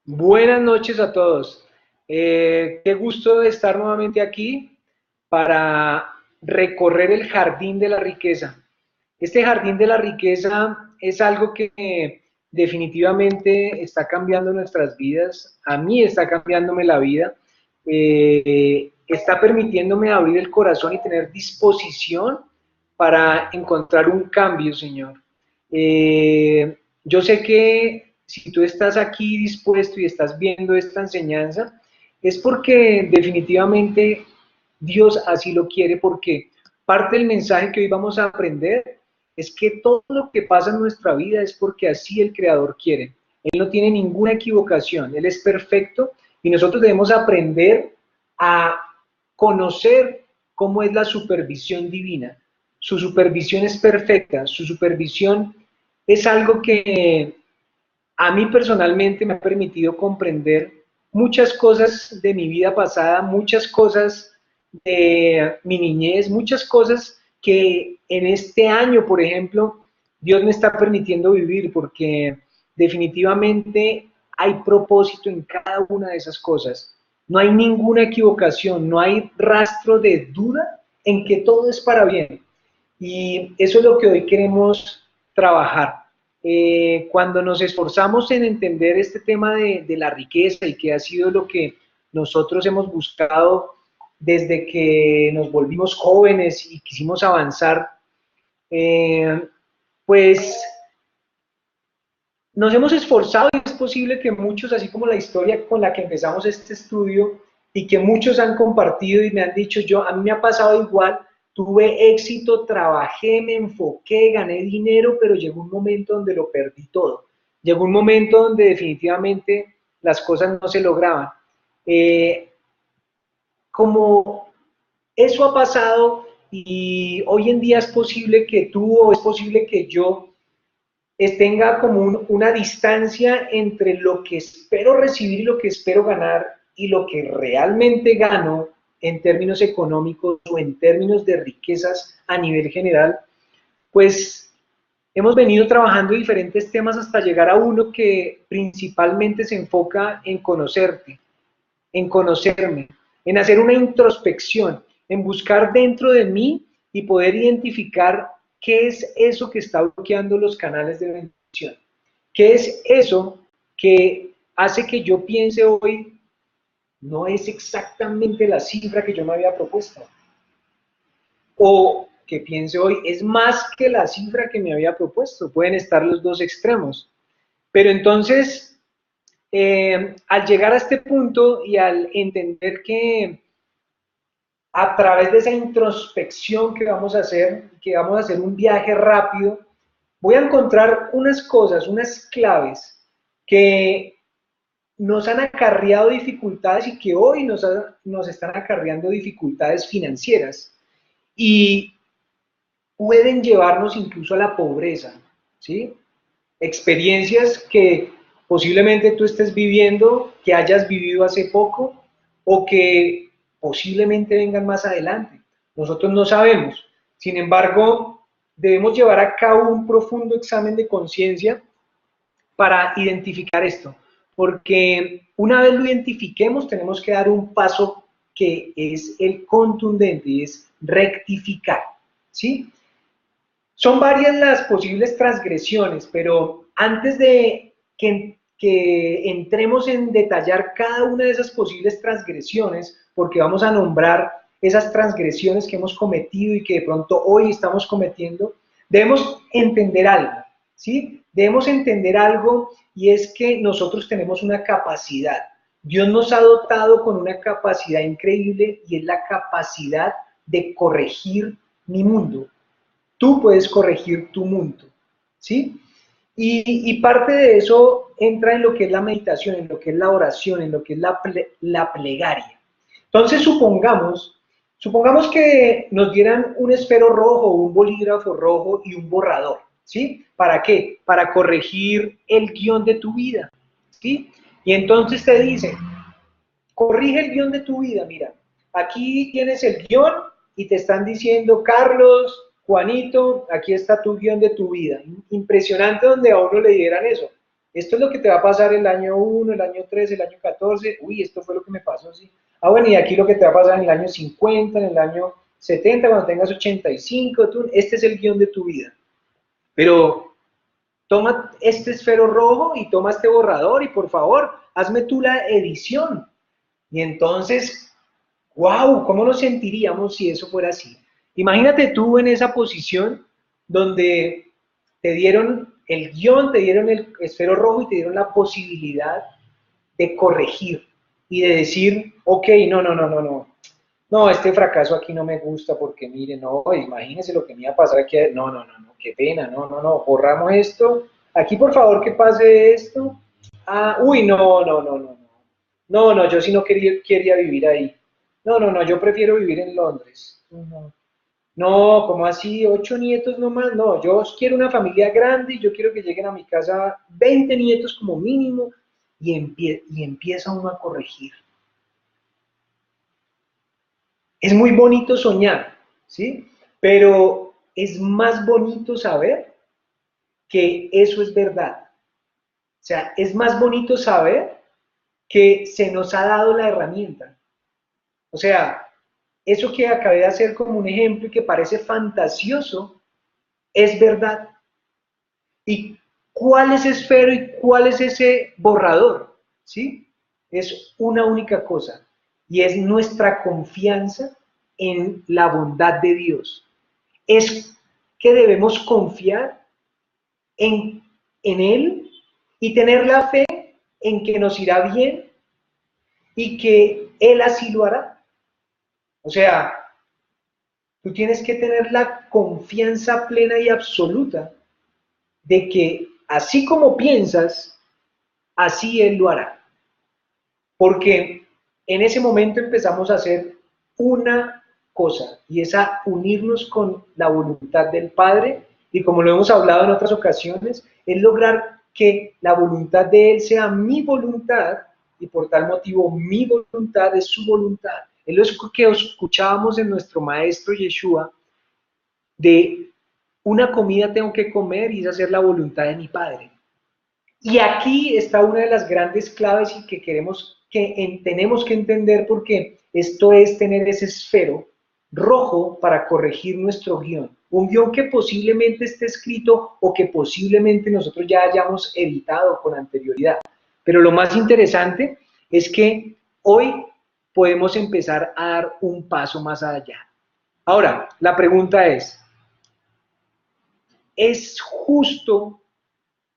Buenas noches a todos. Qué gusto estar nuevamente aquí para recorrer el jardín de la riqueza. Este jardín de la riqueza es algo que definitivamente está cambiando nuestras vidas. A mí está cambiándome la vida. Está permitiéndome abrir el corazón y tener disposición para encontrar un cambio, Señor. Yo sé que si tú estás aquí dispuesto y estás viendo esta enseñanza, es porque definitivamente Dios así lo quiere, porque parte del mensaje que hoy vamos a aprender es que todo lo que pasa en nuestra vida es porque así el Creador quiere. Él no tiene ninguna equivocación, Él es perfecto y nosotros debemos aprender a conocer cómo es la supervisión divina. Su supervisión es perfecta, su supervisión es algo que a mí personalmente me ha permitido comprender muchas cosas de mi vida pasada, muchas cosas de mi niñez, muchas cosas que en este año, por ejemplo, Dios me está permitiendo vivir porque definitivamente hay propósito en cada una de esas cosas. No hay ninguna equivocación, no hay rastro de duda en que todo es para bien. Y eso es lo que hoy queremos trabajar. Cuando nos esforzamos en entender este tema de la riqueza y que ha sido lo que nosotros hemos buscado desde que nos volvimos jóvenes y quisimos avanzar, eh, pues nos hemos esforzado y es posible que muchos, así como la historia con la que empezamos este estudio y que muchos han compartido y me han dicho, yo, a mí me ha pasado igual, tuve éxito, trabajé, me enfoqué, gané dinero, pero llegó un momento donde lo perdí todo. Llegó un momento donde definitivamente las cosas no se lograban. Eh, como eso ha pasado y hoy en día es posible que tú o es posible que yo tenga como una distancia entre lo que espero recibir y lo que espero ganar y lo que realmente gano en términos económicos o en términos de riquezas a nivel general, pues hemos venido trabajando diferentes temas hasta llegar a uno que principalmente se enfoca en conocerte, en conocerme, en hacer una introspección, en buscar dentro de mí y poder identificar qué es eso que está bloqueando los canales de bendición, qué es eso que hace que yo piense hoy no es exactamente la cifra que yo me había propuesto, o que piense hoy es más que la cifra que me había propuesto, pueden estar los dos extremos, pero entonces al llegar a este punto y al entender que a través de esa introspección que vamos a hacer un viaje rápido, voy a encontrar unas cosas, unas claves que nos han acarreado dificultades y que hoy nos están acarreando dificultades financieras y pueden llevarnos incluso a la pobreza, ¿sí? Experiencias que posiblemente tú estés viviendo, que hayas vivido hace poco o que posiblemente vengan más adelante. Nosotros no sabemos. Sin embargo, debemos llevar a cabo un profundo examen de conciencia para identificar esto, porque una vez lo identifiquemos tenemos que dar un paso que es el contundente y es rectificar, ¿sí? Son varias las posibles transgresiones, pero antes de que entremos en detallar cada una de esas posibles transgresiones, porque vamos a nombrar esas transgresiones que hemos cometido y que de pronto hoy estamos cometiendo, debemos entender algo, ¿sí? Debemos entender algo y es que nosotros tenemos una capacidad. Dios nos ha dotado con una capacidad increíble y es la capacidad de corregir mi mundo. Tú puedes corregir tu mundo, ¿sí? Y parte de eso entra en lo que es la meditación, en lo que es la oración, en lo que es la plegaria. Entonces, supongamos que nos dieran un esfero rojo, un bolígrafo rojo y un borrador, ¿sí? ¿Para qué? Para corregir el guión de tu vida, ¿sí? Y entonces te dice, corrige el guión de tu vida, mira, aquí tienes el guión y te están diciendo, Carlos, Juanito, aquí está tu guión de tu vida. Impresionante donde a uno le dieran eso. esto es lo que te va a pasar el año 1, el año 3, el año 14, uy, esto fue lo que me pasó, sí. Ah, bueno, y aquí lo que te va a pasar en el año 50, en el año 70, cuando tengas 85, este es el guión de tu vida. Pero toma este esfero rojo y toma este borrador y por favor, hazme tú la edición. Y entonces, wow, ¿cómo nos sentiríamos si eso fuera así? Imagínate tú en esa posición donde te dieron el guión, te dieron el esfero rojo y te dieron la posibilidad de corregir y de decir, ok, no, este fracaso aquí no me gusta porque mire, no, imagínese lo que me iba a pasar aquí, no, qué pena, no, borramos esto, aquí por favor que pase esto, uy, no, yo sí no quería vivir ahí, no, yo prefiero vivir en Londres, no, ¿cómo así? 8 nietos nomás, no, yo quiero una familia grande y yo quiero que lleguen a mi casa 20 nietos como mínimo y empieza uno a corregir. Es muy bonito soñar, ¿sí? Pero es más bonito saber que eso es verdad. O sea, es más bonito saber que se nos ha dado la herramienta. O sea, eso que acabé de hacer como un ejemplo y que parece fantasioso, es verdad. ¿Y cuál es esfero y cuál es ese borrador? ¿Sí? Es una única cosa y es nuestra confianza en la bondad de Dios. Es que debemos confiar en, en Él y tener la fe en que nos irá bien y que Él así lo hará. O sea, tú tienes que tener la confianza plena y absoluta de que así como piensas, así Él lo hará. Porque en ese momento empezamos a hacer una cosa y es a unirnos con la voluntad del Padre y como lo hemos hablado en otras ocasiones, es lograr que la voluntad de Él sea mi voluntad y por tal motivo mi voluntad es su voluntad. Es lo que escuchábamos en nuestro maestro Yeshua de una comida tengo que comer y es hacer la voluntad de mi Padre. Y aquí está una de las grandes claves y que tenemos que entender porque esto es tener ese esfero rojo para corregir nuestro guión. Un guión que posiblemente esté escrito o que posiblemente nosotros ya hayamos editado con anterioridad. Pero lo más interesante es que hoy podemos empezar a dar un paso más allá. Ahora, la pregunta ¿es justo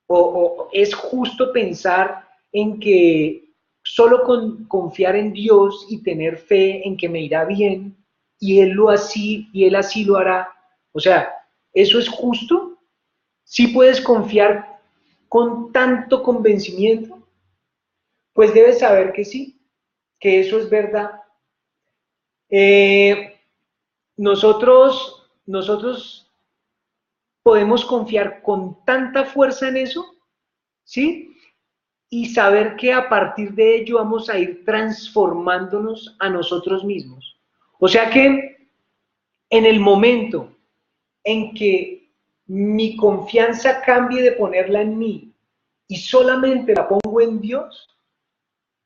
o es justo pensar en que solo con confiar en Dios y tener fe en que me irá bien y Él así lo hará? O sea, ¿eso es justo? ¿Sí puedes confiar con tanto convencimiento? Pues debes saber que sí, que eso es verdad. Eh, nosotros podemos confiar con tanta fuerza en eso, ¿sí? Y saber que a partir de ello vamos a ir transformándonos a nosotros mismos. O sea que en el momento en que mi confianza cambie de ponerla en mí y solamente la pongo en Dios,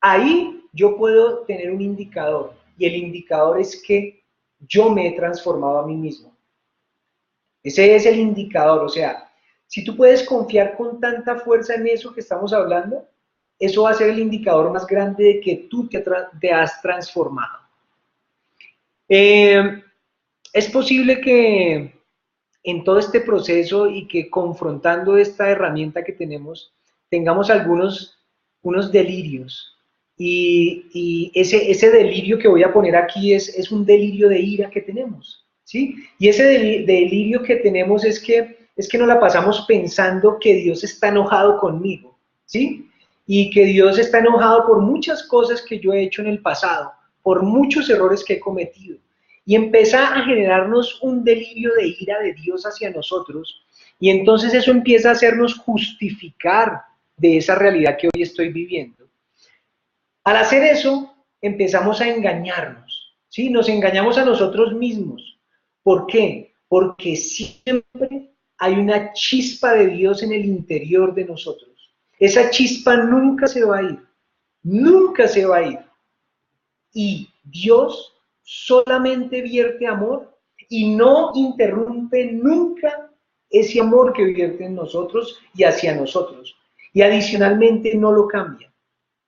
ahí yo puedo tener un indicador y el indicador es que yo me he transformado a mí mismo. Ese es el indicador, o sea, si tú puedes confiar con tanta fuerza en eso que estamos hablando, eso va a ser el indicador más grande de que tú te has transformado. Eh, es posible que en todo este proceso y que confrontando esta herramienta que tenemos, tengamos unos delirios. Y ese delirio que voy a poner aquí es un delirio de ira que tenemos, ¿sí? Y ese delirio que tenemos es que nos la pasamos pensando que Dios está enojado conmigo, ¿sí? Y que Dios está enojado por muchas cosas que yo he hecho en el pasado, por muchos errores que he cometido y empieza a generarnos un delirio de ira de Dios hacia nosotros, y entonces eso empieza a hacernos justificar de esa realidad que hoy estoy viviendo. Al hacer eso, empezamos a engañarnos, ¿sí? Nos engañamos a nosotros mismos. ¿Por qué? Porque siempre hay una chispa de Dios en el interior de nosotros. Esa chispa nunca se va a ir, nunca se va a ir. Y Dios solamente vierte amor y no interrumpe nunca ese amor que vierte en nosotros y hacia nosotros. Y adicionalmente no lo cambia.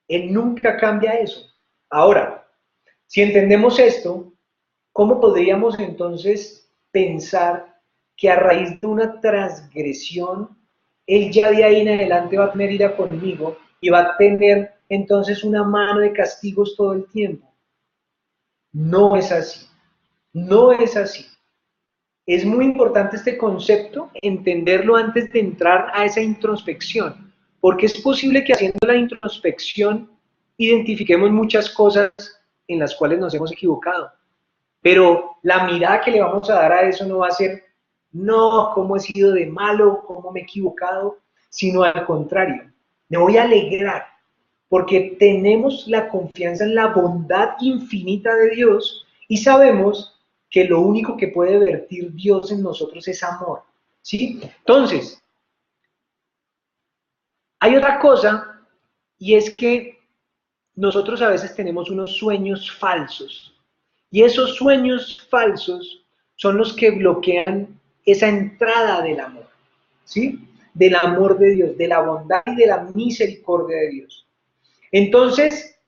Él nunca cambia eso. Ahora, si entendemos esto, ¿cómo podríamos entonces pensar que a raíz de una transgresión, Él ya de ahí en adelante va a tener ira conmigo y va a tener entonces una mano de castigos todo el tiempo? No es así, no es así. Es muy importante este concepto, entenderlo antes de entrar a esa introspección, porque es posible que haciendo la introspección identifiquemos muchas cosas en las cuales nos hemos equivocado, pero la mirada que le vamos a dar a eso no va a ser, no, cómo he sido de malo, cómo me he equivocado, sino al contrario, me voy a alegrar, porque tenemos la confianza en la bondad infinita de Dios y sabemos que lo único que puede vertir Dios en nosotros es amor, ¿sí? Entonces, hay otra cosa, y es que nosotros a veces tenemos unos sueños falsos, y esos sueños falsos son los que bloquean esa entrada del amor, ¿sí? Del amor de Dios, de la bondad y de la misericordia de Dios. Entonces,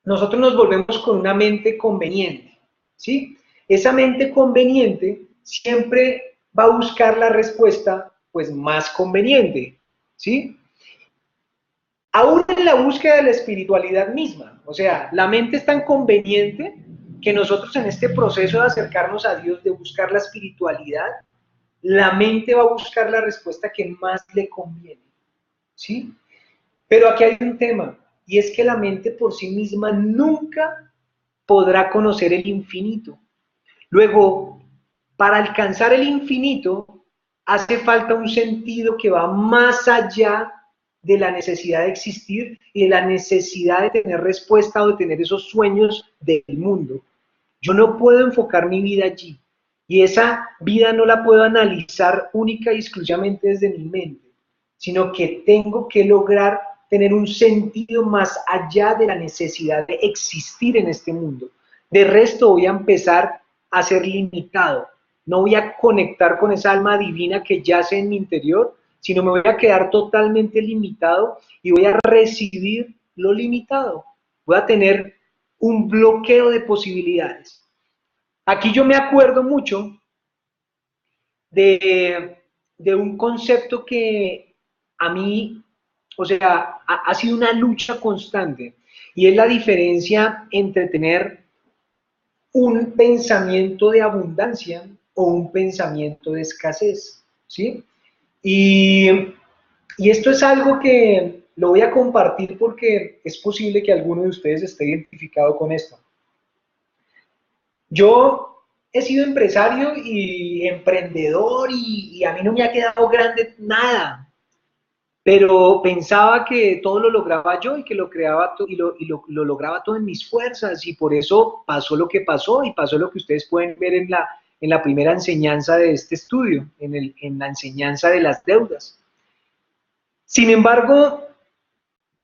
nosotros nos volvemos con una mente conveniente, ¿sí? Esa mente conveniente siempre va a buscar la respuesta, pues, más conveniente, ¿sí? Aún en la búsqueda de la espiritualidad misma, o sea, la mente es tan conveniente que nosotros en este proceso de acercarnos a Dios, de buscar la espiritualidad, la mente va a buscar la respuesta que más le conviene, ¿sí? Pero aquí hay un tema, y es que la mente por sí misma nunca podrá conocer el infinito. Luego, para alcanzar el infinito, hace falta un sentido que va más allá de la necesidad de existir y de la necesidad de tener respuesta o de tener esos sueños del mundo. Yo no puedo enfocar mi vida allí, y esa vida no la puedo analizar única y exclusivamente desde mi mente, sino que tengo que lograr tener un sentido más allá de la necesidad de existir en este mundo. De resto voy a empezar a ser limitado, no voy a conectar con esa alma divina que yace en mi interior, sino me voy a quedar totalmente limitado y voy a recibir lo limitado. Voy a tener un bloqueo de posibilidades. Aquí yo me acuerdo mucho de un concepto que a mí, o sea, ha sido una lucha constante, y es la diferencia entre tener un pensamiento de abundancia o un pensamiento de escasez, ¿sí? Y, y esto es algo que lo voy a compartir porque es posible que alguno de ustedes esté identificado con esto. Yo he sido empresario y emprendedor y a mí no me ha quedado grande nada, pero pensaba que todo lo lograba yo y que lo creaba lo lograba todo en mis fuerzas, y por eso pasó lo que pasó y pasó lo que ustedes pueden ver en la primera enseñanza de este estudio, en la enseñanza de las deudas. Sin embargo,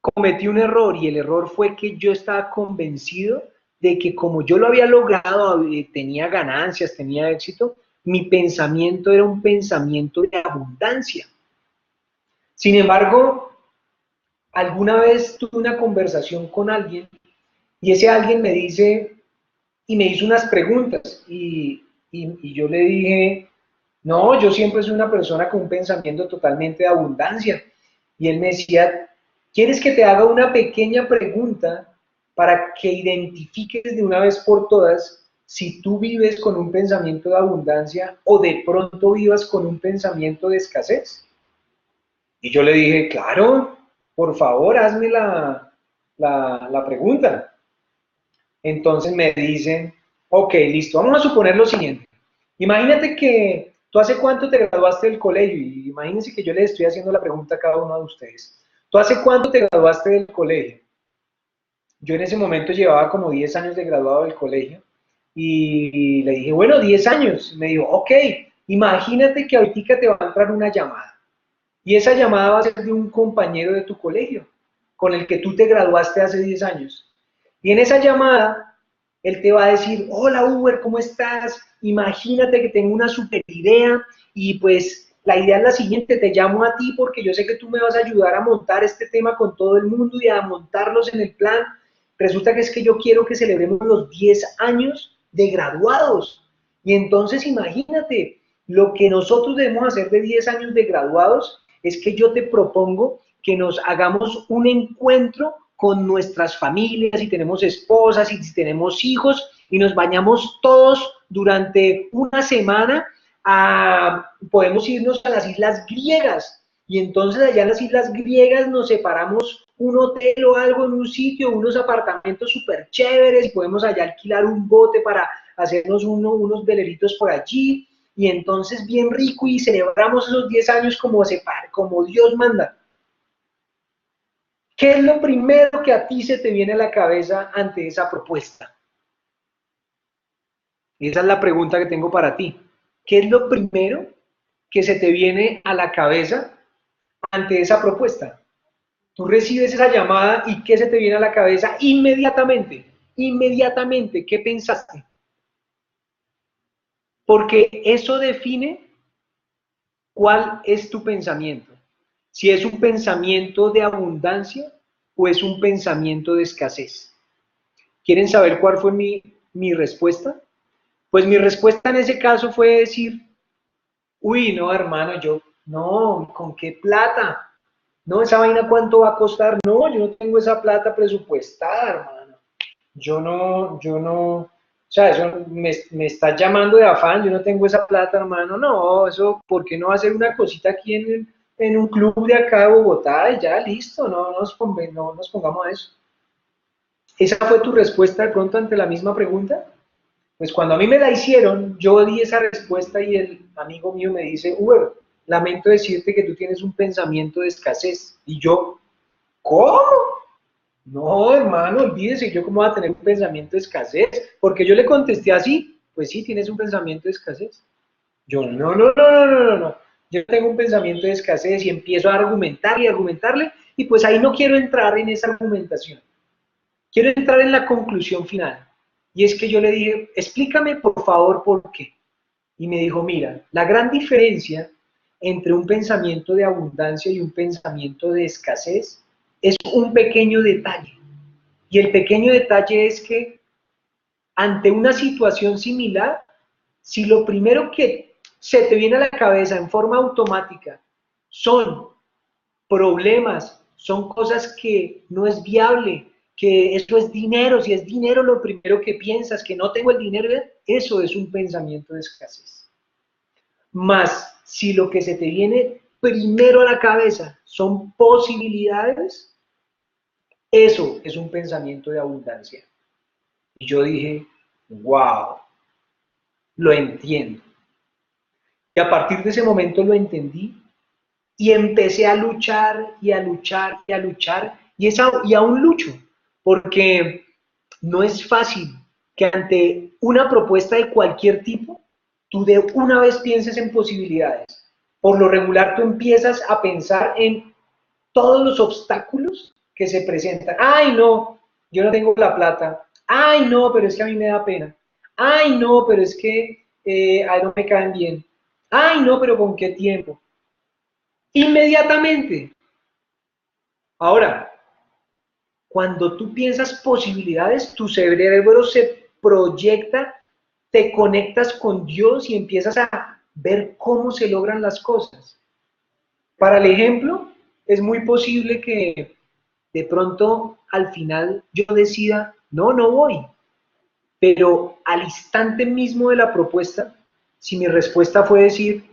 cometí un error, y el error fue que yo estaba convencido de que como yo lo había logrado, tenía ganancias, tenía éxito, mi pensamiento era un pensamiento de abundancia. Sin embargo, alguna vez tuve una conversación con alguien y ese alguien me dice, y me hizo unas preguntas, y yo le dije, no, yo siempre soy una persona con un pensamiento totalmente de abundancia. Y él me decía, ¿quieres que te haga una pequeña pregunta para que identifiques de una vez por todas si tú vives con un pensamiento de abundancia o de pronto vivas con un pensamiento de escasez? Y yo le dije, claro, por favor, hazme la pregunta. Entonces me dicen, ok, listo, vamos a suponer lo siguiente. Imagínate que tú hace cuánto te graduaste del colegio, y imagínense que yo les estoy haciendo la pregunta a cada uno de ustedes. ¿Tú hace cuánto te graduaste del colegio? Yo en ese momento llevaba como 10 años de graduado del colegio, y le dije, bueno, 10 años. Me dijo, ok, imagínate que ahorita te va a entrar una llamada. Y esa llamada va a ser de un compañero de tu colegio, con el que tú te graduaste hace 10 años. Y en esa llamada, él te va a decir, hola Uber, ¿cómo estás? Imagínate que tengo una super idea y pues la idea es la siguiente, te llamo a ti porque yo sé que tú me vas a ayudar a montar este tema con todo el mundo y a montarlos en el plan. Resulta que es que yo quiero que celebremos los 10 años de graduados. Y entonces imagínate, lo que nosotros debemos hacer de 10 años de graduados es que yo te propongo que nos hagamos un encuentro con nuestras familias, si tenemos esposas, si tenemos hijos, y nos bañamos todos durante una semana. Podemos irnos a las islas griegas, y entonces allá en las islas griegas nos separamos un hotel o algo en un sitio, unos apartamentos súper chéveres, y podemos allá alquilar un bote para hacernos unos veleritos por allí, y entonces bien rico, y celebramos esos 10 años como Dios manda. ¿Qué es lo primero que a ti se te viene a la cabeza ante esa propuesta? Esa es la pregunta que tengo para ti. ¿Qué es lo primero que se te viene a la cabeza ante esa propuesta? Tú recibes esa llamada y ¿qué se te viene a la cabeza inmediatamente? Inmediatamente, ¿qué pensaste? Porque eso define cuál es tu pensamiento. Si es un pensamiento de abundancia o es un pensamiento de escasez. ¿Quieren saber cuál fue mi respuesta? Pues mi respuesta en ese caso fue decir, uy, no, hermano, no, ¿con qué plata? No, esa vaina cuánto va a costar. No, yo no tengo esa plata presupuestada, hermano. O sea, eso me está llamando de afán, yo no tengo esa plata, hermano. No, eso, ¿por qué no hacer una cosita aquí en un club de acá de Bogotá y ya, listo, no nos pongamos a eso? ¿Esa fue tu respuesta de pronto ante la misma pregunta? Pues cuando a mí me la hicieron, yo di esa respuesta y el amigo mío me dice, Uber, lamento decirte que tú tienes un pensamiento de escasez. Y yo, ¿cómo? No, hermano, olvídese, yo cómo voy a tener un pensamiento de escasez. Porque yo le contesté así, pues sí, tienes un pensamiento de escasez. Yo, no. Yo tengo un pensamiento de escasez y empiezo a argumentar y argumentarle, y pues ahí no quiero entrar en esa argumentación. Quiero entrar en la conclusión final. Y es que yo le dije, explícame por favor por qué. Y me dijo, mira, la gran diferencia entre un pensamiento de abundancia y un pensamiento de escasez es un pequeño detalle. Y el pequeño detalle es que ante una situación similar, si lo primero que se te viene a la cabeza en forma automática son problemas, son cosas que no es viable, que esto es dinero, si es dinero lo primero que piensas, que no tengo el dinero, eso es un pensamiento de escasez. Más si lo que se te viene primero a la cabeza son posibilidades, eso es un pensamiento de abundancia. Y yo dije, wow, lo entiendo. Y a partir de ese momento lo entendí y empecé a luchar y a luchar y a luchar y aún lucho, porque no es fácil que ante una propuesta de cualquier tipo, tú de una vez pienses en posibilidades. Por lo regular tú empiezas a pensar en todos los obstáculos que se presentan. Ay, no, yo no tengo la plata. Ay, no, pero es que a mí me da pena. Ay, no, pero es que no me caen bien. Ay, no, pero ¿con qué tiempo? Inmediatamente. Ahora, cuando tú piensas posibilidades, tu cerebro se proyecta, te conectas con Dios y empiezas a ver cómo se logran las cosas. Para el ejemplo, es muy posible que de pronto al final yo decida, no voy, pero al instante mismo de la propuesta, si mi respuesta fue decir,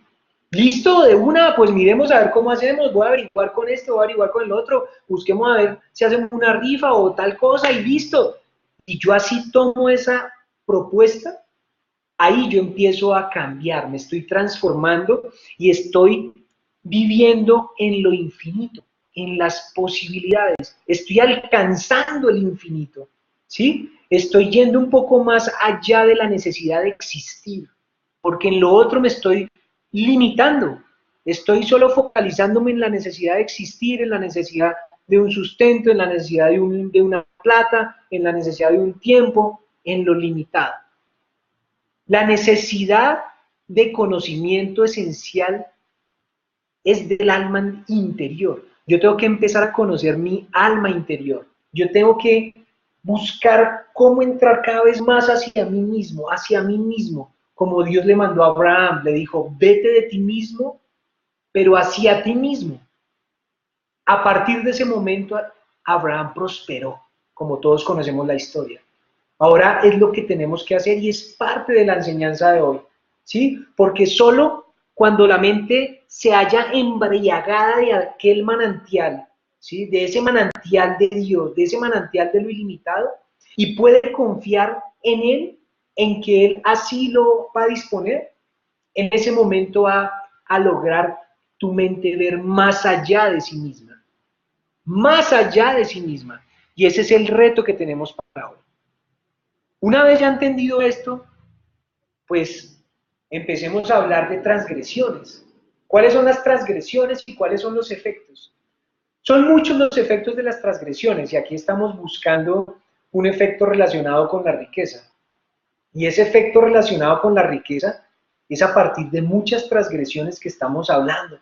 listo, de una, pues miremos a ver cómo hacemos, voy a averiguar con esto, voy a averiguar con el otro, busquemos a ver si hacemos una rifa o tal cosa y listo. Y yo así tomo esa propuesta, ahí yo empiezo a cambiar, me estoy transformando y estoy viviendo en lo infinito, en las posibilidades, estoy alcanzando el infinito, ¿sí? Estoy yendo un poco más allá de la necesidad de existir, porque en lo otro me estoy limitando. Estoy solo focalizándome en la necesidad de existir, en la necesidad de un sustento, en la necesidad de una plata, en la necesidad de un tiempo, en lo limitado. La necesidad de conocimiento esencial es del alma interior. Yo tengo que empezar a conocer mi alma interior. Yo tengo que buscar cómo entrar cada vez más hacia mí mismo, como Dios le mandó a Abraham, le dijo, vete de ti mismo, pero hacia ti mismo. A partir de ese momento, Abraham prosperó, como todos conocemos la historia. Ahora es lo que tenemos que hacer y es parte de la enseñanza de hoy, ¿sí? Porque solo cuando la mente se haya embriagada de aquel manantial, ¿sí? De ese manantial de Dios, de ese manantial de lo ilimitado, y puede confiar en Él, en que Él así lo va a disponer, en ese momento va a lograr tu mente ver más allá de sí misma, más allá de sí misma. Y ese es el reto que tenemos para hoy. Una vez ya entendido esto, pues empecemos a hablar de transgresiones. ¿Cuáles son las transgresiones y cuáles son los efectos? Son muchos los efectos de las transgresiones y aquí estamos buscando un efecto relacionado con la riqueza. Y ese efecto relacionado con la riqueza es a partir de muchas transgresiones que estamos hablando.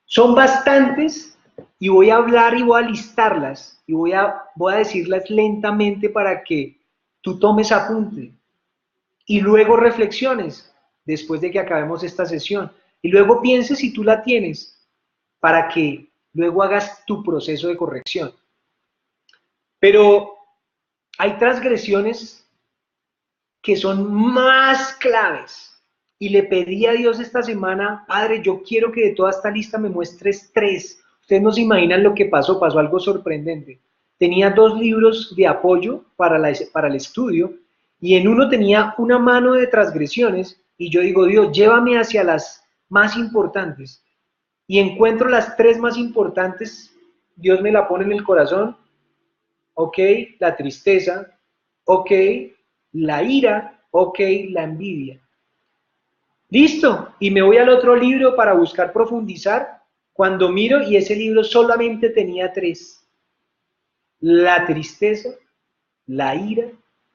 Son bastantes y voy a hablar y voy a listarlas y voy a decirlas lentamente para que tú tomes apunte y luego reflexiones después de que acabemos esta sesión y luego pienses si tú la tienes para que luego hagas tu proceso de corrección. Pero hay transgresiones que son más claves y le pedí a Dios esta semana, Padre, yo quiero que de toda esta lista me muestres 3. Ustedes no se imaginan lo que pasó algo sorprendente. Tenía 2 libros de apoyo para el estudio y en uno tenía una mano de transgresiones y yo digo, Dios, llévame hacia las más importantes. Y encuentro las 3 más importantes, Dios me la pone en el corazón, ok, la tristeza, ok, la ira, ok, la envidia. Listo, y me voy al otro libro para buscar profundizar, cuando miro y ese libro solamente tenía 3. La tristeza, la ira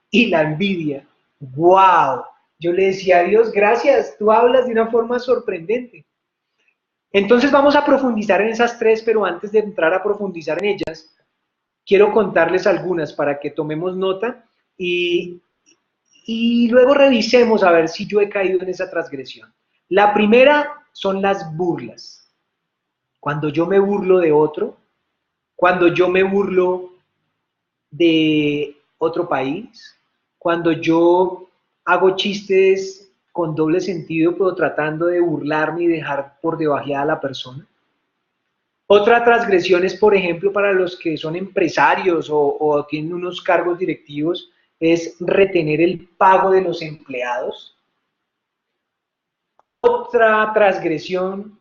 y la envidia. ¡Wow! Yo le decía a Dios, gracias, tú hablas de una forma sorprendente. Entonces vamos a profundizar en esas 3, pero antes de entrar a profundizar en ellas, quiero contarles algunas para que tomemos nota y luego revisemos a ver si yo he caído en esa transgresión. La primera son las burlas. Cuando yo me burlo de otro, cuando yo me burlo de otro país, cuando yo hago chistes con doble sentido, pero tratando de burlarme y dejar por debajeada a la persona. Otra transgresión es, por ejemplo, para los que son empresarios o tienen unos cargos directivos, es retener el pago de los empleados. Otra transgresión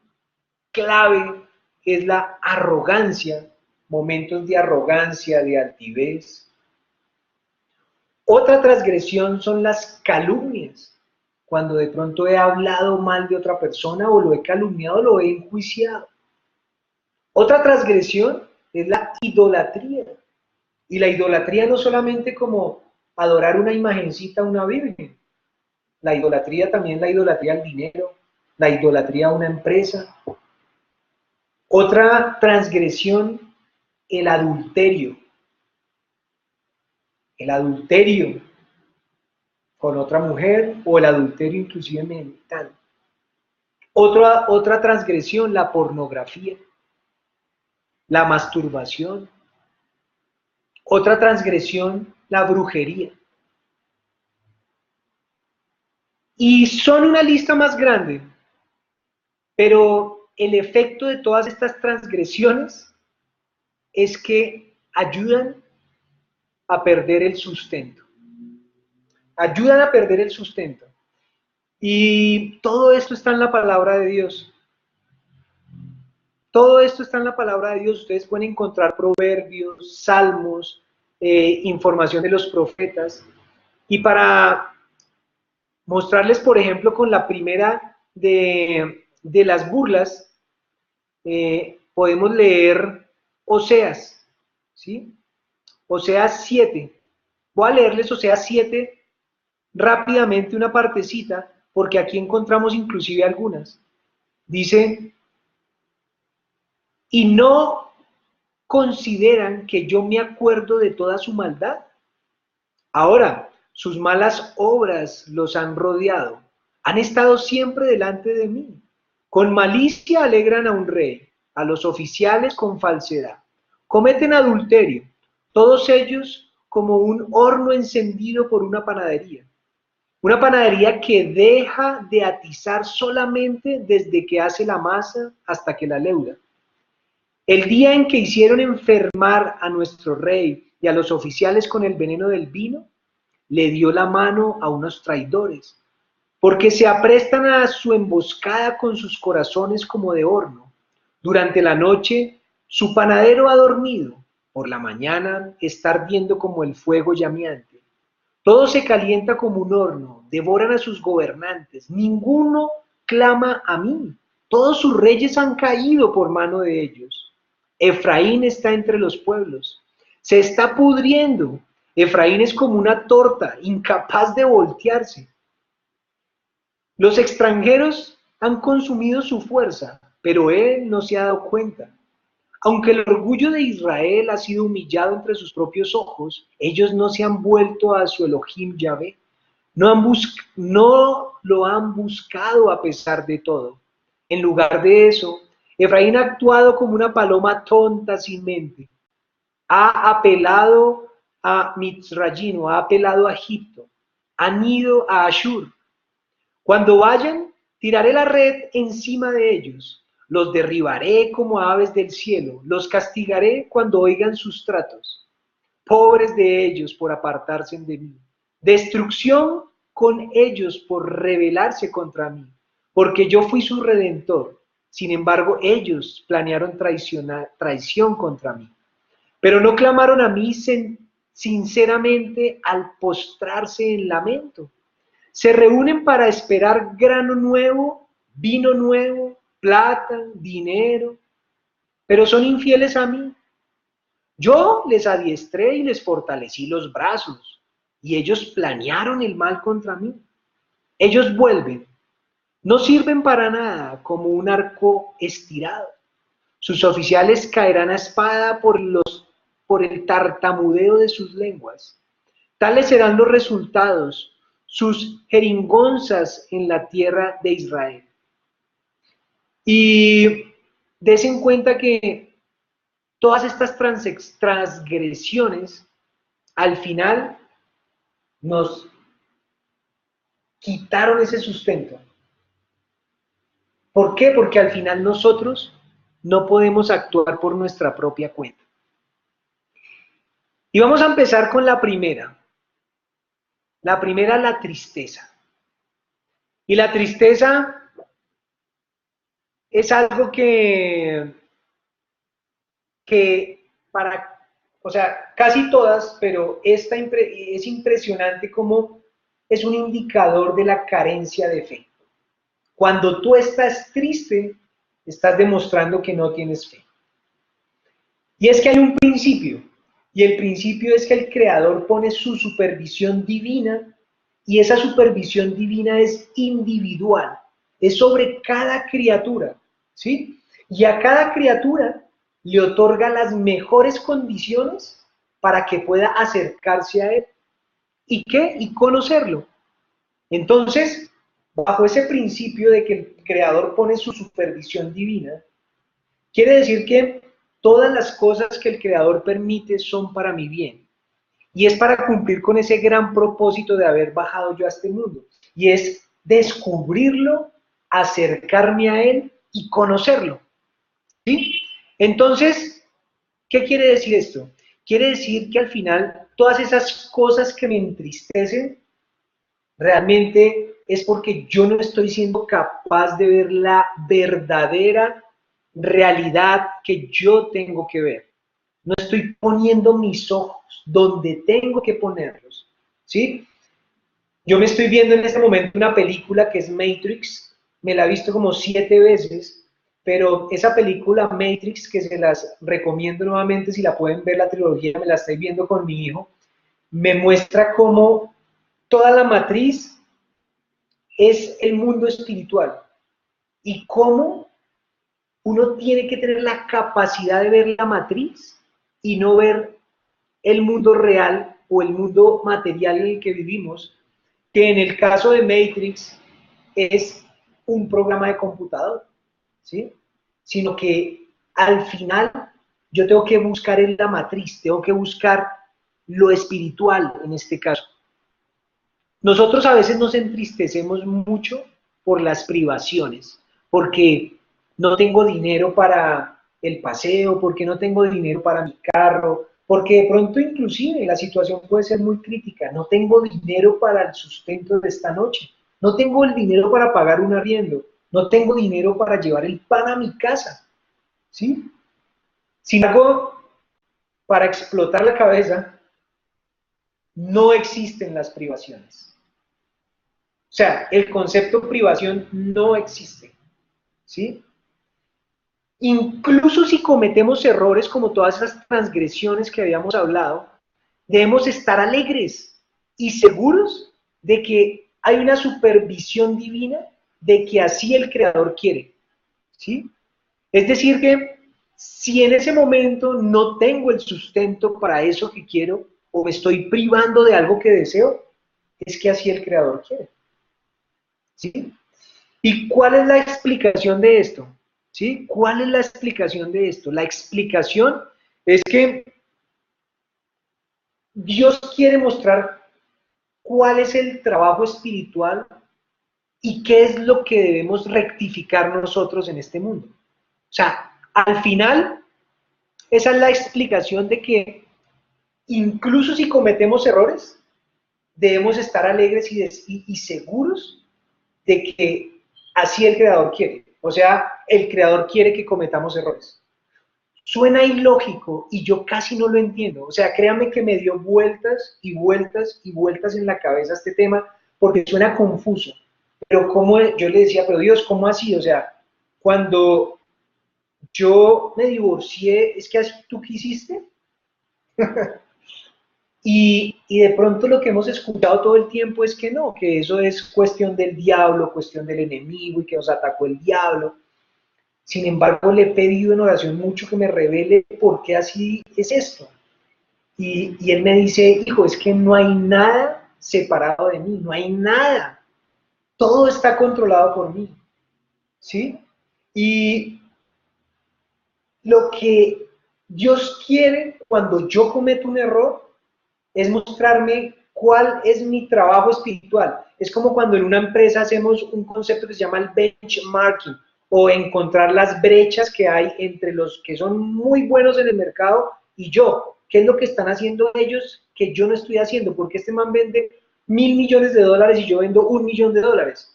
clave es la arrogancia, momentos de arrogancia, de altivez. Otra transgresión son las calumnias, cuando de pronto he hablado mal de otra persona o lo he calumniado, lo he enjuiciado. Otra transgresión es la idolatría. Y la idolatría no solamente como adorar una imagencita a una virgen. La idolatría también la idolatría al dinero, la idolatría a una empresa. Otra transgresión, el adulterio. El adulterio con otra mujer o el adulterio inclusive mental. Otra transgresión, la pornografía, la masturbación. Otra transgresión, la brujería. Y son una lista más grande, pero el efecto de todas estas transgresiones es que ayudan a perder el sustento. Ayudan a perder el sustento. Y todo esto está en la palabra de Dios. Todo esto está en la palabra de Dios. Ustedes pueden encontrar proverbios, salmos, información de los profetas. Y para mostrarles, por ejemplo, con la primera de de las burlas, podemos leer Oseas, ¿sí? Oseas 7. Voy a leerles Oseas 7 rápidamente, una partecita, porque aquí encontramos inclusive algunas. Dice, y no consideran que yo me acuerdo de toda su maldad. Ahora, sus malas obras los han rodeado. Han estado siempre delante de mí. Con malicia alegran a un rey, a los oficiales con falsedad. Cometen adulterio, todos ellos como un horno encendido por una panadería. Una panadería que deja de atizar solamente desde que hace la masa hasta que la leuda. El día en que hicieron enfermar a nuestro rey y a los oficiales con el veneno del vino, le dio la mano a unos traidores, porque se aprestan a su emboscada con sus corazones como de horno. Durante la noche su panadero ha dormido, por la mañana está ardiendo como el fuego llameante. Todo se calienta como un horno, devoran a sus gobernantes, ninguno clama a mí, todos sus reyes han caído por mano de ellos. Efraín está entre los pueblos, se está pudriendo. Efraín es como una torta, incapaz de voltearse. Los extranjeros han consumido su fuerza, pero él no se ha dado cuenta. Aunque el orgullo de Israel ha sido humillado entre sus propios ojos, ellos no se han vuelto a su Elohim Yahvé. No lo han buscado a pesar de todo. En lugar de eso, Efraín ha actuado como una paloma tonta sin mente. Ha apelado a Mitzrayim, ha apelado a Egipto. Han ido a Ashur. Cuando vayan, tiraré la red encima de ellos. Los derribaré como aves del cielo. Los castigaré cuando oigan sus tratos. Pobres de ellos por apartarse de mí. Destrucción con ellos por rebelarse contra mí. Porque yo fui su redentor. Sin embargo, ellos planearon traición contra mí. Pero no clamaron a mí sinceramente al postrarse en lamento. Se reúnen para esperar grano nuevo, vino nuevo, plata, dinero, pero son infieles a mí. Yo les adiestré y les fortalecí los brazos, y ellos planearon el mal contra mí. Ellos vuelven, no sirven para nada como un arco estirado. Sus oficiales caerán a espada por el tartamudeo de sus lenguas. Tales serán los resultados, sus jeringonzas en la tierra de Israel. Y des en cuenta que todas estas transgresiones al final nos quitaron ese sustento. ¿Por qué? Porque al final nosotros no podemos actuar por nuestra propia cuenta. Y vamos a empezar con la primera. La primera, la tristeza. Y la tristeza es algo que para, o sea, casi todas, pero esta es impresionante como es un indicador de la carencia de fe. Cuando tú estás triste, estás demostrando que no tienes fe. Y es que hay un principio, y el principio es que el Creador pone su supervisión divina, y esa supervisión divina es individual, es sobre cada criatura, ¿sí? Y a cada criatura le otorga las mejores condiciones para que pueda acercarse a Él. ¿Y qué? Y conocerlo. Entonces, bajo ese principio de que el Creador pone su supervisión divina, quiere decir que todas las cosas que el Creador permite son para mi bien. Y es para cumplir con ese gran propósito de haber bajado yo a este mundo. Y es descubrirlo, acercarme a Él y conocerlo. ¿Sí? Entonces, ¿qué quiere decir esto? Quiere decir que al final todas esas cosas que me entristecen, realmente es porque yo no estoy siendo capaz de ver la verdadera realidad que yo tengo que ver. No estoy poniendo mis ojos donde tengo que ponerlos, ¿sí? Yo me estoy viendo en este momento una película que es Matrix, me la he visto como 7 veces, pero esa película Matrix, que se las recomiendo nuevamente, si la pueden ver la trilogía, me la estoy viendo con mi hijo, me muestra cómo toda la matriz es el mundo espiritual y cómo uno tiene que tener la capacidad de ver la matriz y no ver el mundo real o el mundo material en el que vivimos, que en el caso de Matrix es un programa de computador, ¿sí? Sino que al final yo tengo que buscar en la matriz, tengo que buscar lo espiritual en este caso. Nosotros a veces nos entristecemos mucho por las privaciones, porque no tengo dinero para el paseo, porque no tengo dinero para mi carro, porque de pronto inclusive la situación puede ser muy crítica, no tengo dinero para el sustento de esta noche, no tengo el dinero para pagar un arriendo, no tengo dinero para llevar el pan a mi casa, ¿sí? Sin embargo, para explotar la cabeza, no existen las privaciones. O sea, el concepto privación no existe, ¿sí? Incluso si cometemos errores como todas esas transgresiones que habíamos hablado, debemos estar alegres y seguros de que hay una supervisión divina de que así el Creador quiere, ¿sí? Es decir que si en ese momento no tengo el sustento para eso que quiero o me estoy privando de algo que deseo, es que así el Creador quiere, ¿sí? ¿Y cuál es la explicación de esto? ¿Sí? ¿Cuál es la explicación de esto? La explicación es que Dios quiere mostrar cuál es el trabajo espiritual y qué es lo que debemos rectificar nosotros en este mundo. O sea, al final, esa es la explicación de que incluso si cometemos errores, debemos estar alegres y seguros de que así el Creador quiere. O sea, el Creador quiere que cometamos errores. Suena ilógico y yo casi no lo entiendo. O sea, créanme que me dio vueltas y vueltas y vueltas en la cabeza este tema porque suena confuso. Pero como yo le decía, pero Dios, ¿cómo así? O sea, cuando yo me divorcié, ¿es que así tú quisiste? Y de pronto lo que hemos escuchado todo el tiempo es que no, que eso es cuestión del diablo, cuestión del enemigo y que nos atacó el diablo. Sin embargo, le he pedido en oración mucho que me revele por qué así es esto. Y él me dice, hijo, es que no hay nada separado de mí, no hay nada. Todo está controlado por mí. ¿Sí? Y lo que Dios quiere cuando yo cometo un error es mostrarme cuál es mi trabajo espiritual. Es como cuando en una empresa hacemos un concepto que se llama el benchmarking o encontrar las brechas que hay entre los que son muy buenos en el mercado y yo. ¿Qué es lo que están haciendo ellos que yo no estoy haciendo? Porque este man vende $1.000.000.000 y yo vendo $1.000.000.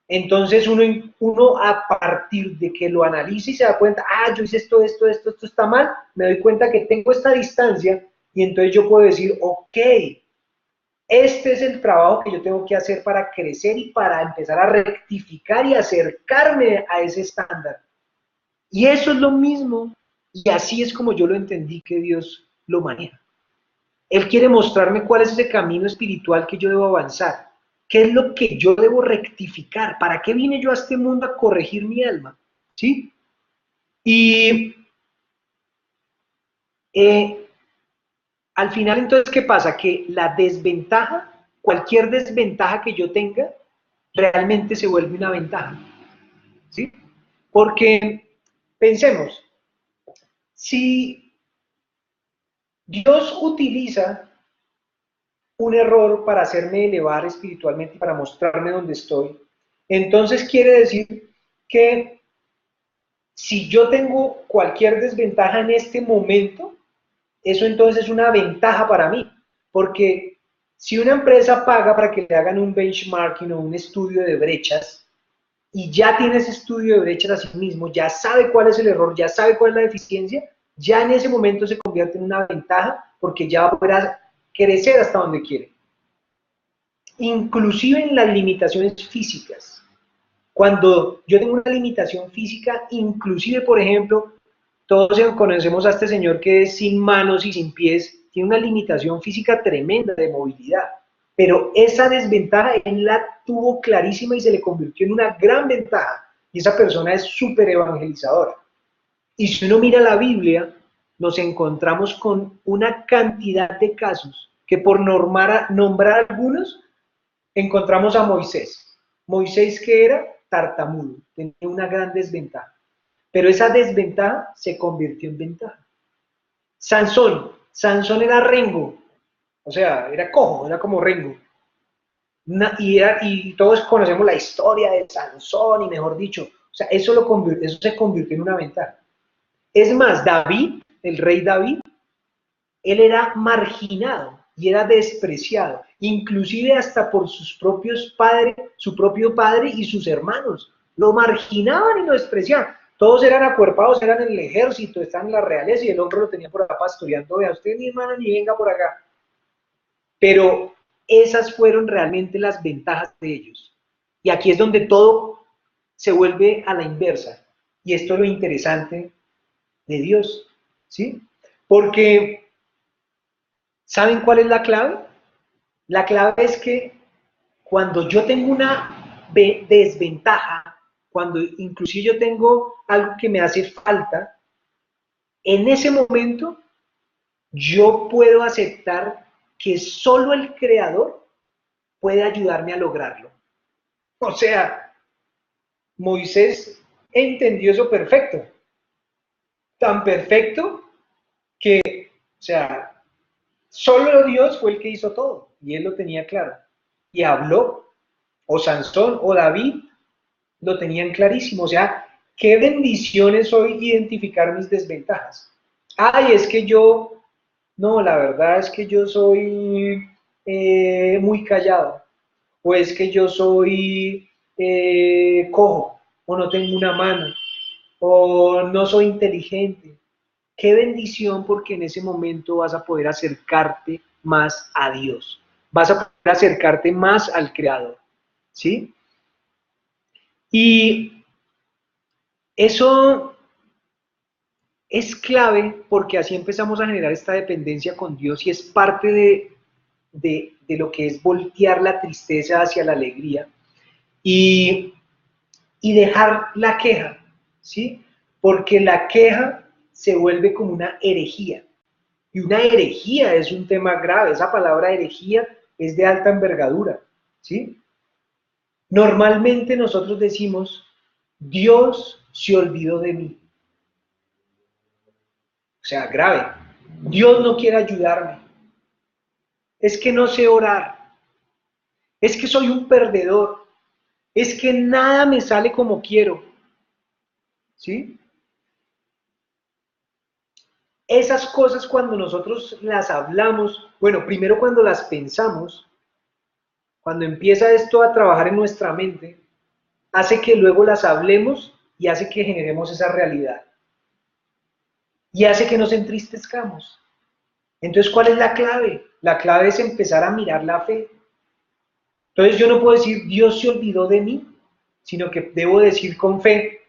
Entonces uno a partir de que lo analiza y se da cuenta, yo hice esto está mal, me doy cuenta que tengo esta distancia y entonces yo puedo decir, ok, este es el trabajo que yo tengo que hacer para crecer y para empezar a rectificar y acercarme a ese estándar. Y eso es lo mismo y así es como yo lo entendí que Dios lo maneja. Él quiere mostrarme cuál es ese camino espiritual que yo debo avanzar. ¿Qué es lo que yo debo rectificar? ¿Para qué vine yo a este mundo a corregir mi alma? ¿Sí? Y al final, entonces, ¿qué pasa? Que la desventaja, cualquier desventaja que yo tenga, realmente se vuelve una ventaja. ¿Sí? Porque, pensemos, si Dios utiliza un error para hacerme elevar espiritualmente y para mostrarme dónde estoy, entonces quiere decir que si yo tengo cualquier desventaja en este momento, eso entonces es una ventaja para mí, porque si una empresa paga para que le hagan un benchmarking o un estudio de brechas, y ya tiene ese estudio de brechas a sí mismo, ya sabe cuál es el error, ya sabe cuál es la deficiencia, ya en ese momento se convierte en una ventaja porque ya va a poder crecer hasta donde quiere. Inclusive en las limitaciones físicas. Cuando yo tengo una limitación física, inclusive, por ejemplo, todos conocemos a este señor que es sin manos y sin pies, tiene una limitación física tremenda de movilidad, pero esa desventaja él la tuvo clarísima y se le convirtió en una gran ventaja, y esa persona es súper evangelizadora. Y si uno mira la Biblia, nos encontramos con una cantidad de casos que por nombrar algunos, encontramos a Moisés. Moisés, que era tartamudo, tenía una gran desventaja, pero esa desventaja se convirtió en ventaja. Sansón era rengo, o sea, era cojo, era como rengo. Y todos conocemos la historia de Sansón, y mejor dicho, o sea, eso se convirtió en una ventaja. Es más, David, el rey David, él era marginado y era despreciado, inclusive hasta por sus propios padres, su propio padre y sus hermanos. Lo marginaban y lo despreciaban. Todos eran acuerpados, eran en el ejército, estaban en la realeza y el hombre lo tenía por acá pastoreando. Vea, usted mi hermano ni venga por acá. Pero esas fueron realmente las ventajas de ellos. Y aquí es donde todo se vuelve a la inversa. Y esto es lo interesante de Dios, ¿sí? Porque, ¿saben cuál es la clave? La clave es que cuando yo tengo una desventaja, cuando inclusive yo tengo algo que me hace falta, en ese momento yo puedo aceptar que solo el Creador puede ayudarme a lograrlo. O sea, Moisés entendió eso perfecto. Tan perfecto que, o sea, solo Dios fue el que hizo todo y él lo tenía claro. Y habló, o Sansón o David lo tenían clarísimo. O sea, qué bendición es hoy identificar mis desventajas. Ay, es que yo, no, la verdad es que yo soy muy callado, o es que yo soy cojo, o no tengo una mano, o no soy inteligente. Qué bendición, porque en ese momento vas a poder acercarte más a Dios, vas a poder acercarte más al Creador, ¿sí? Y eso es clave porque así empezamos a generar esta dependencia con Dios y es parte de lo que es voltear la tristeza hacia la alegría y, y dejar la queja, ¿sí? Porque la queja se vuelve como una herejía. Y una herejía es un tema grave, esa palabra herejía es de alta envergadura, ¿sí? Normalmente nosotros decimos, Dios se olvidó de mí. O sea, grave. Dios no quiere ayudarme. Es que no sé orar. Es que soy un perdedor. Es que nada me sale como quiero. ¿Sí? Esas cosas cuando nosotros las hablamos, bueno, primero cuando las pensamos, cuando empieza esto a trabajar en nuestra mente, hace que luego las hablemos y hace que generemos esa realidad. Y hace que nos entristezcamos. Entonces, ¿cuál es la clave? La clave es empezar a mirar la fe. Entonces yo no puedo decir, Dios se olvidó de mí, sino que debo decir con fe,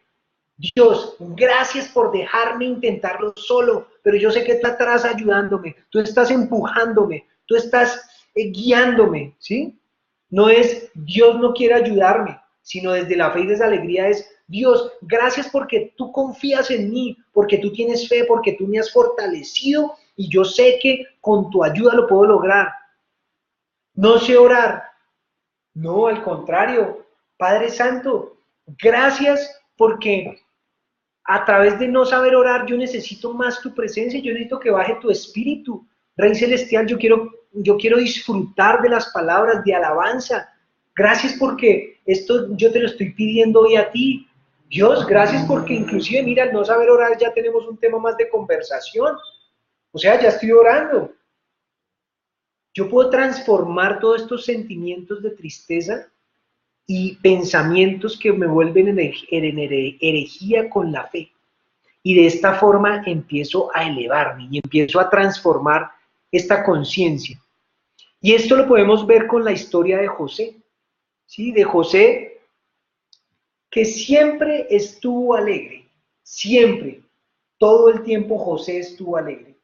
Dios, gracias por dejarme intentarlo solo, pero yo sé que tú estás ayudándome, tú estás empujándome, tú estás guiándome, ¿sí? No es Dios no quiere ayudarme, sino desde la fe y desde la alegría es Dios, gracias porque tú confías en mí, porque tú tienes fe, porque tú me has fortalecido y yo sé que con tu ayuda lo puedo lograr. No sé orar, no, al contrario, Padre Santo, gracias porque a través de no saber orar yo necesito más tu presencia, yo necesito que baje tu espíritu. Rey Celestial, yo quiero disfrutar de las palabras de alabanza. Gracias porque esto yo te lo estoy pidiendo hoy a ti. Dios, gracias porque inclusive, mira, al no saber orar ya tenemos un tema más de conversación. O sea, ya estoy orando. Yo puedo transformar todos estos sentimientos de tristeza y pensamientos que me vuelven en herejía con la fe. Y de esta forma empiezo a elevarme y empiezo a transformar esta conciencia. Y esto lo podemos ver con la historia de José. ¿Sí? De José, que siempre estuvo alegre, siempre, todo el tiempo José estuvo alegre.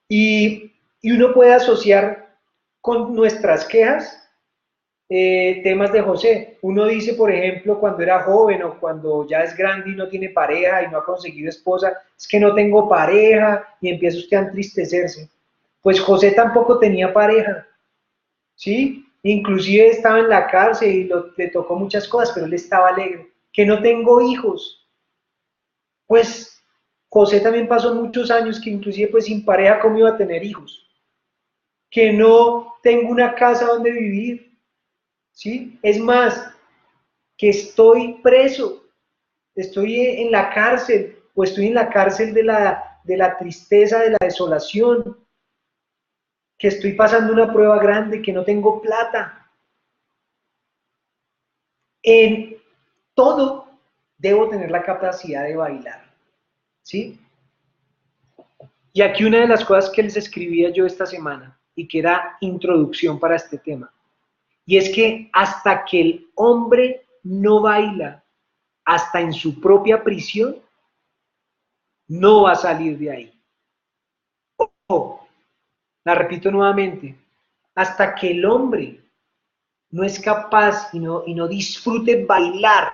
Y uno puede asociar con nuestras quejas temas de José. Uno dice, por ejemplo, cuando era joven o cuando ya es grande y no tiene pareja y no ha conseguido esposa, es que no tengo pareja y empieza usted a entristecerse. Pues José tampoco tenía pareja, ¿sí? Inclusive estaba en la cárcel y le tocó muchas cosas, pero él estaba alegre. Que no tengo hijos. Pues José también pasó muchos años que inclusive pues sin pareja, ¿cómo iba a tener hijos? Que no tengo una casa donde vivir, ¿sí? Es más, que estoy preso, estoy en la cárcel, o estoy en la cárcel de la tristeza, de la desolación, que estoy pasando una prueba grande, que no tengo plata. En todo debo tener la capacidad de bailar, ¿sí? Y aquí una de las cosas que les escribía yo esta semana, y que era introducción para este tema, y es que hasta que el hombre no baila, hasta en su propia prisión, no va a salir de ahí. Ojo, la repito nuevamente, hasta que el hombre no es capaz y no disfrute bailar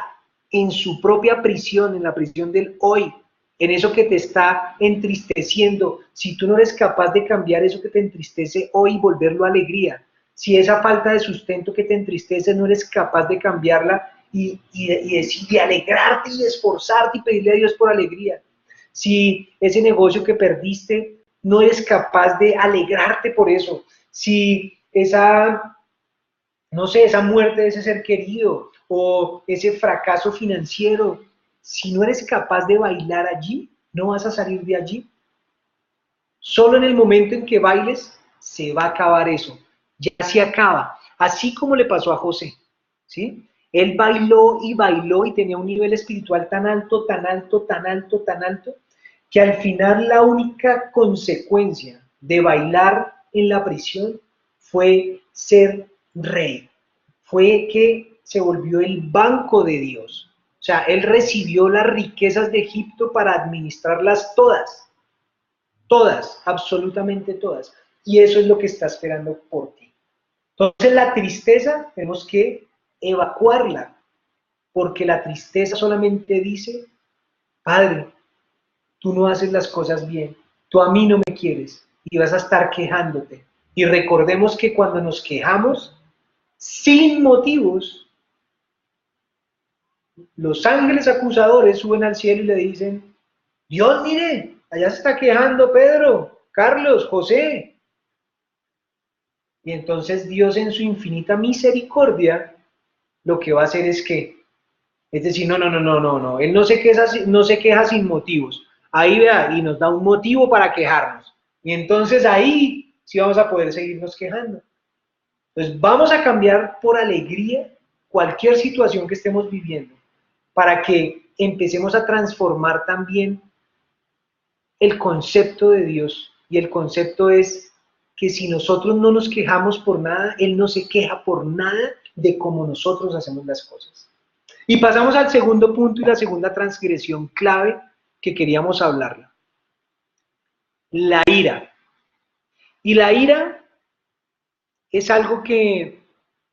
en su propia prisión, en la prisión del hoy, en eso que te está entristeciendo, si tú no eres capaz de cambiar eso que te entristece hoy y volverlo a alegría, si esa falta de sustento que te entristece no eres capaz de cambiarla de alegrarte y de esforzarte y pedirle a Dios por alegría, si ese negocio que perdiste no eres capaz de alegrarte por eso, si esa, no sé, esa muerte de ese ser querido o ese fracaso financiero, si no eres capaz de bailar allí, no vas a salir de allí. Solo en el momento en que bailes se va a acabar eso, ya se acaba, así como le pasó a José, ¿sí? Él bailó y tenía un nivel espiritual tan alto, tan alto, tan alto, tan alto, que al final la única consecuencia de bailar en la prisión fue ser rey, fue que se volvió el banco de Dios. O sea, él recibió las riquezas de Egipto para administrarlas todas, todas, absolutamente todas. Y eso es lo que está esperando por ti. Entonces la tristeza tenemos que evacuarla, porque la tristeza solamente dice, Padre, tú no haces las cosas bien, tú a mí no me quieres y vas a estar quejándote. Y recordemos que cuando nos quejamos sin motivos, los ángeles acusadores suben al cielo y le dicen, Dios, mire, allá se está quejando Pedro, Carlos, José. Y entonces Dios en su infinita misericordia lo que va a hacer es decir, no, él no se queja sin motivos. Ahí vea, y nos da un motivo para quejarnos. Y entonces ahí sí vamos a poder seguirnos quejando. Entonces vamos a cambiar por alegría cualquier situación que estemos viviendo, para que empecemos a transformar también el concepto de Dios. Y el concepto es que si nosotros no nos quejamos por nada, Él no se queja por nada de cómo nosotros hacemos las cosas. Y pasamos al segundo punto y la segunda transgresión clave que queríamos hablarla. La ira. Y la ira es algo que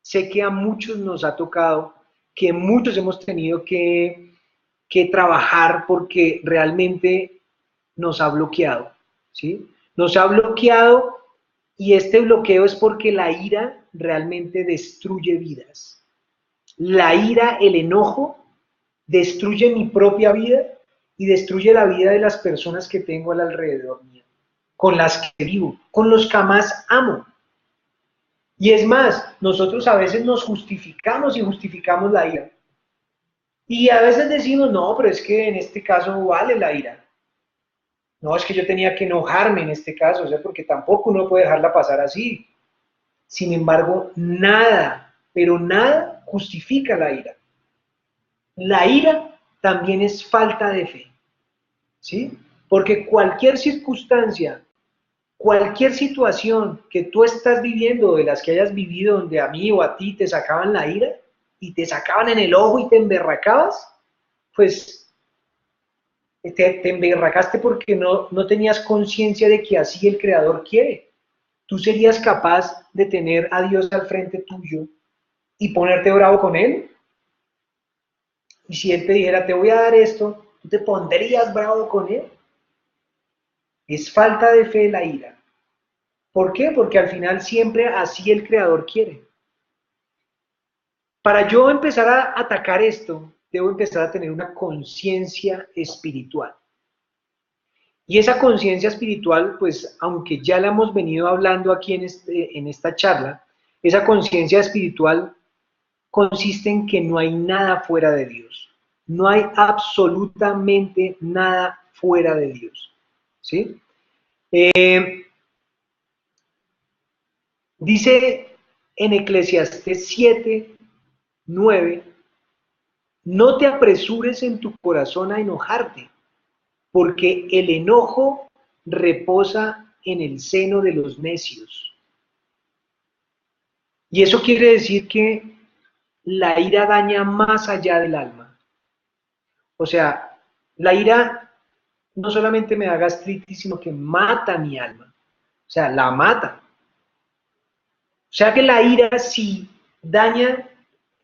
sé que a muchos nos ha tocado, que muchos hemos tenido que trabajar porque realmente nos ha bloqueado, ¿sí? Nos ha bloqueado y este bloqueo es porque la ira realmente destruye vidas. La ira, el enojo, destruye mi propia vida y destruye la vida de las personas que tengo al alrededor mío, con las que vivo, con los que más amo. Y es más, nosotros a veces nos justificamos y justificamos la ira. Y a veces decimos, no, pero es que en este caso vale la ira. No, es que yo tenía que enojarme en este caso, o sea, porque tampoco uno puede dejarla pasar así. Sin embargo, nada, pero nada justifica la ira. La ira también es falta de fe, ¿sí? Porque cualquier circunstancia, cualquier situación que tú estás viviendo, de las que hayas vivido, donde a mí o a ti te sacaban la ira, y te sacaban en el ojo y te emberracabas, pues te emberracaste porque no tenías conciencia de que así el Creador quiere. ¿Tú serías capaz de tener a Dios al frente tuyo y ponerte bravo con Él? Y si Él te dijera, te voy a dar esto, ¿tú te pondrías bravo con Él? Es falta de fe la ira. ¿Por qué? Porque al final siempre así el Creador quiere. Para yo empezar a atacar esto, debo empezar a tener una conciencia espiritual. Y esa conciencia espiritual, pues aunque ya la hemos venido hablando aquí en esta charla, esa conciencia espiritual consiste en que no hay nada fuera de Dios. No hay absolutamente nada fuera de Dios. ¿Sí? Dice en Eclesiastés 7:9, no te apresures en tu corazón a enojarte, porque el enojo reposa en el seno de los necios. Y eso quiere decir que la ira daña más allá del alma. O sea, la ira no solamente me da gastritis, sino que mata mi alma. O sea, la mata. O sea que la ira, si daña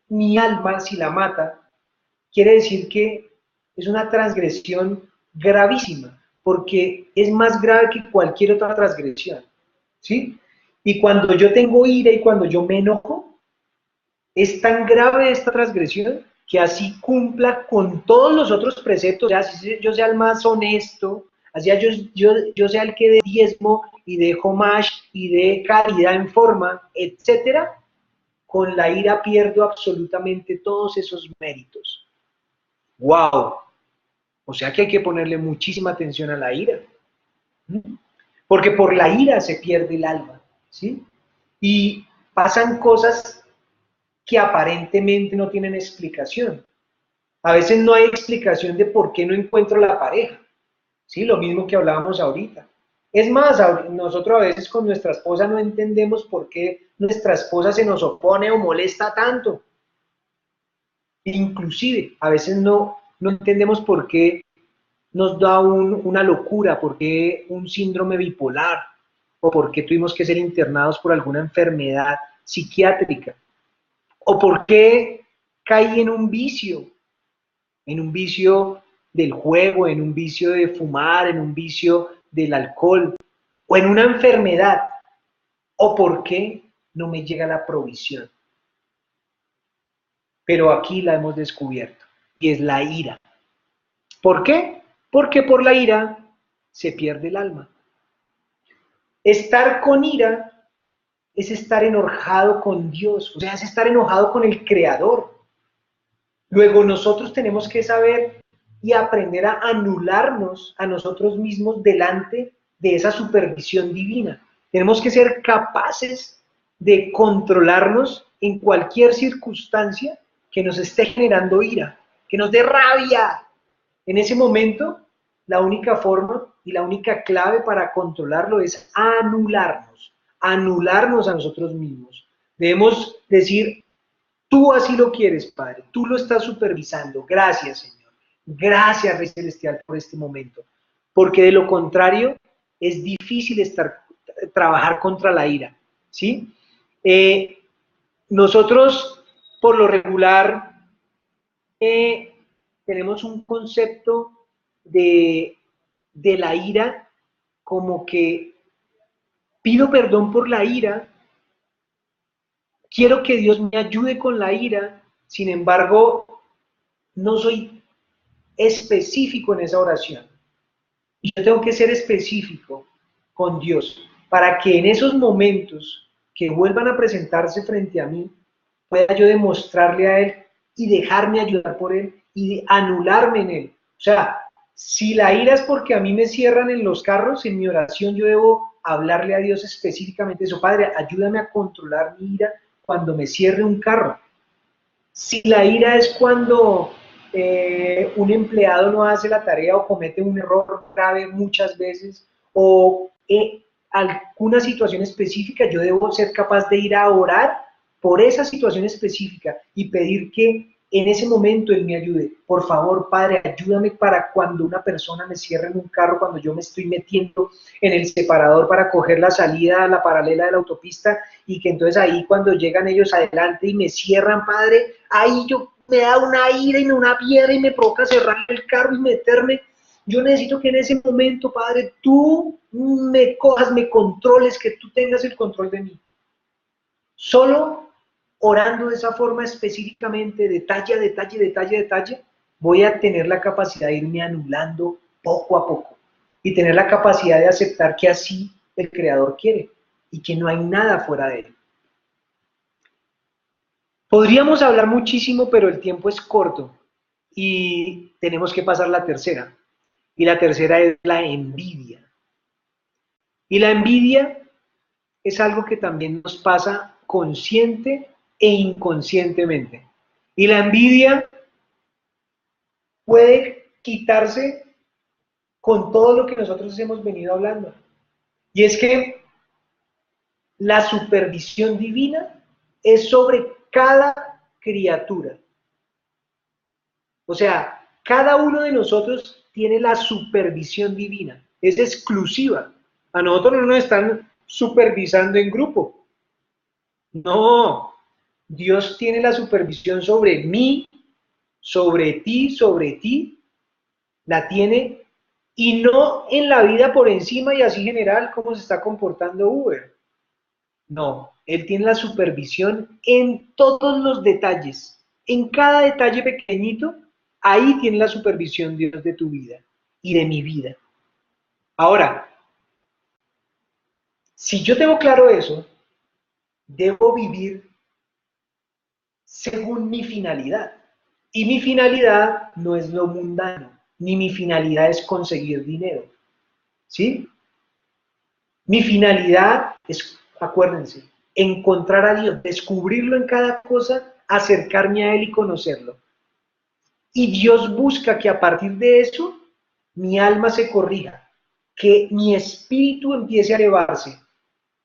mi alma, si la mata, quiere decir que es una transgresión gravísima, porque es más grave que cualquier otra transgresión, ¿sí? Y cuando yo tengo ira y cuando yo me enojo, es tan grave esta transgresión que así cumpla con todos los otros preceptos, ya así yo sea el más honesto, así yo sea el que dé diezmo y dé homash y dé caridad en forma, etcétera, con la ira pierdo absolutamente todos esos méritos. ¡Wow! O sea que hay que ponerle muchísima atención a la ira. Porque por la ira se pierde el alma. ¿Sí? Y pasan cosas que aparentemente no tienen explicación. A veces no hay explicación de por qué no encuentro la pareja. ¿Sí? Lo mismo que hablábamos ahorita. Es más, nosotros a veces con nuestra esposa no entendemos por qué nuestra esposa se nos opone o molesta tanto. Inclusive, a veces no entendemos por qué nos da una locura, por qué un síndrome bipolar, o por qué tuvimos que ser internados por alguna enfermedad psiquiátrica, o por qué caí en un vicio del juego, en un vicio de fumar, en un vicio del alcohol, o en una enfermedad, o por qué no me llega la provisión. Pero aquí la hemos descubierto, y es la ira. ¿Por qué? Porque por la ira se pierde el alma. Estar con ira es estar enojado con Dios, o sea, es estar enojado con el Creador. Luego nosotros tenemos que saber y aprender a anularnos a nosotros mismos delante de esa supervisión divina. Tenemos que ser capaces de controlarnos en cualquier circunstancia que nos esté generando ira, que nos dé rabia. En ese momento, la única forma y la única clave para controlarlo es anularnos a nosotros mismos. Debemos decir, tú así lo quieres, Padre, tú lo estás supervisando. Gracias, Señor. Gracias, Rey Celestial, por este momento. Porque de lo contrario, es difícil trabajar contra la ira, ¿sí? Nosotros, por lo regular, tenemos un concepto de la ira como que pido perdón por la ira, quiero que Dios me ayude con la ira, sin embargo, no soy específico en esa oración. Y yo tengo que ser específico con Dios para que en esos momentos que vuelvan a presentarse frente a mí, pueda yo demostrarle a Él y dejarme ayudar por Él y anularme en Él. O sea, si la ira es porque a mí me cierran en los carros, en mi oración yo debo hablarle a Dios específicamente eso. Padre, ayúdame a controlar mi ira cuando me cierre un carro. Si la ira es cuando un empleado no hace la tarea o comete un error grave muchas veces, o alguna situación específica, yo debo ser capaz de ir a orar por esa situación específica y pedir que en ese momento Él me ayude. Por favor, Padre, ayúdame para cuando una persona me cierre en un carro, cuando yo me estoy metiendo en el separador para coger la salida a la paralela de la autopista y que entonces ahí cuando llegan ellos adelante y me cierran, Padre, ahí yo me da una ira y una piedra y me provoca cerrar el carro y meterme. Yo necesito que en ese momento, Padre, tú me cojas, me controles, que tú tengas el control de mí. Solo orando de esa forma específicamente, detalle a detalle, detalle a detalle, voy a tener la capacidad de irme anulando poco a poco y tener la capacidad de aceptar que así el Creador quiere y que no hay nada fuera de él. Podríamos hablar muchísimo, pero el tiempo es corto y tenemos que pasar la tercera. Y la tercera es la envidia. Y la envidia es algo que también nos pasa consciente e inconscientemente. Y la envidia puede quitarse con todo lo que nosotros hemos venido hablando. Y es que la supervisión divina es sobre cada criatura. O sea, cada uno de nosotros tiene la supervisión divina, es exclusiva. A nosotros no nos están supervisando en grupo. No, Dios tiene la supervisión sobre mí, sobre ti, la tiene, y no en la vida por encima y así general como se está comportando Uber. No, Él tiene la supervisión en todos los detalles, en cada detalle pequeñito, ahí tiene la supervisión Dios de tu vida y de mi vida. Ahora, si yo tengo claro eso, debo vivir según mi finalidad. Y mi finalidad no es lo mundano, ni mi finalidad es conseguir dinero. ¿Sí? Mi finalidad es, acuérdense, encontrar a Dios, descubrirlo en cada cosa, acercarme a Él y conocerlo. Y Dios busca que a partir de eso mi alma se corrija, que mi espíritu empiece a elevarse.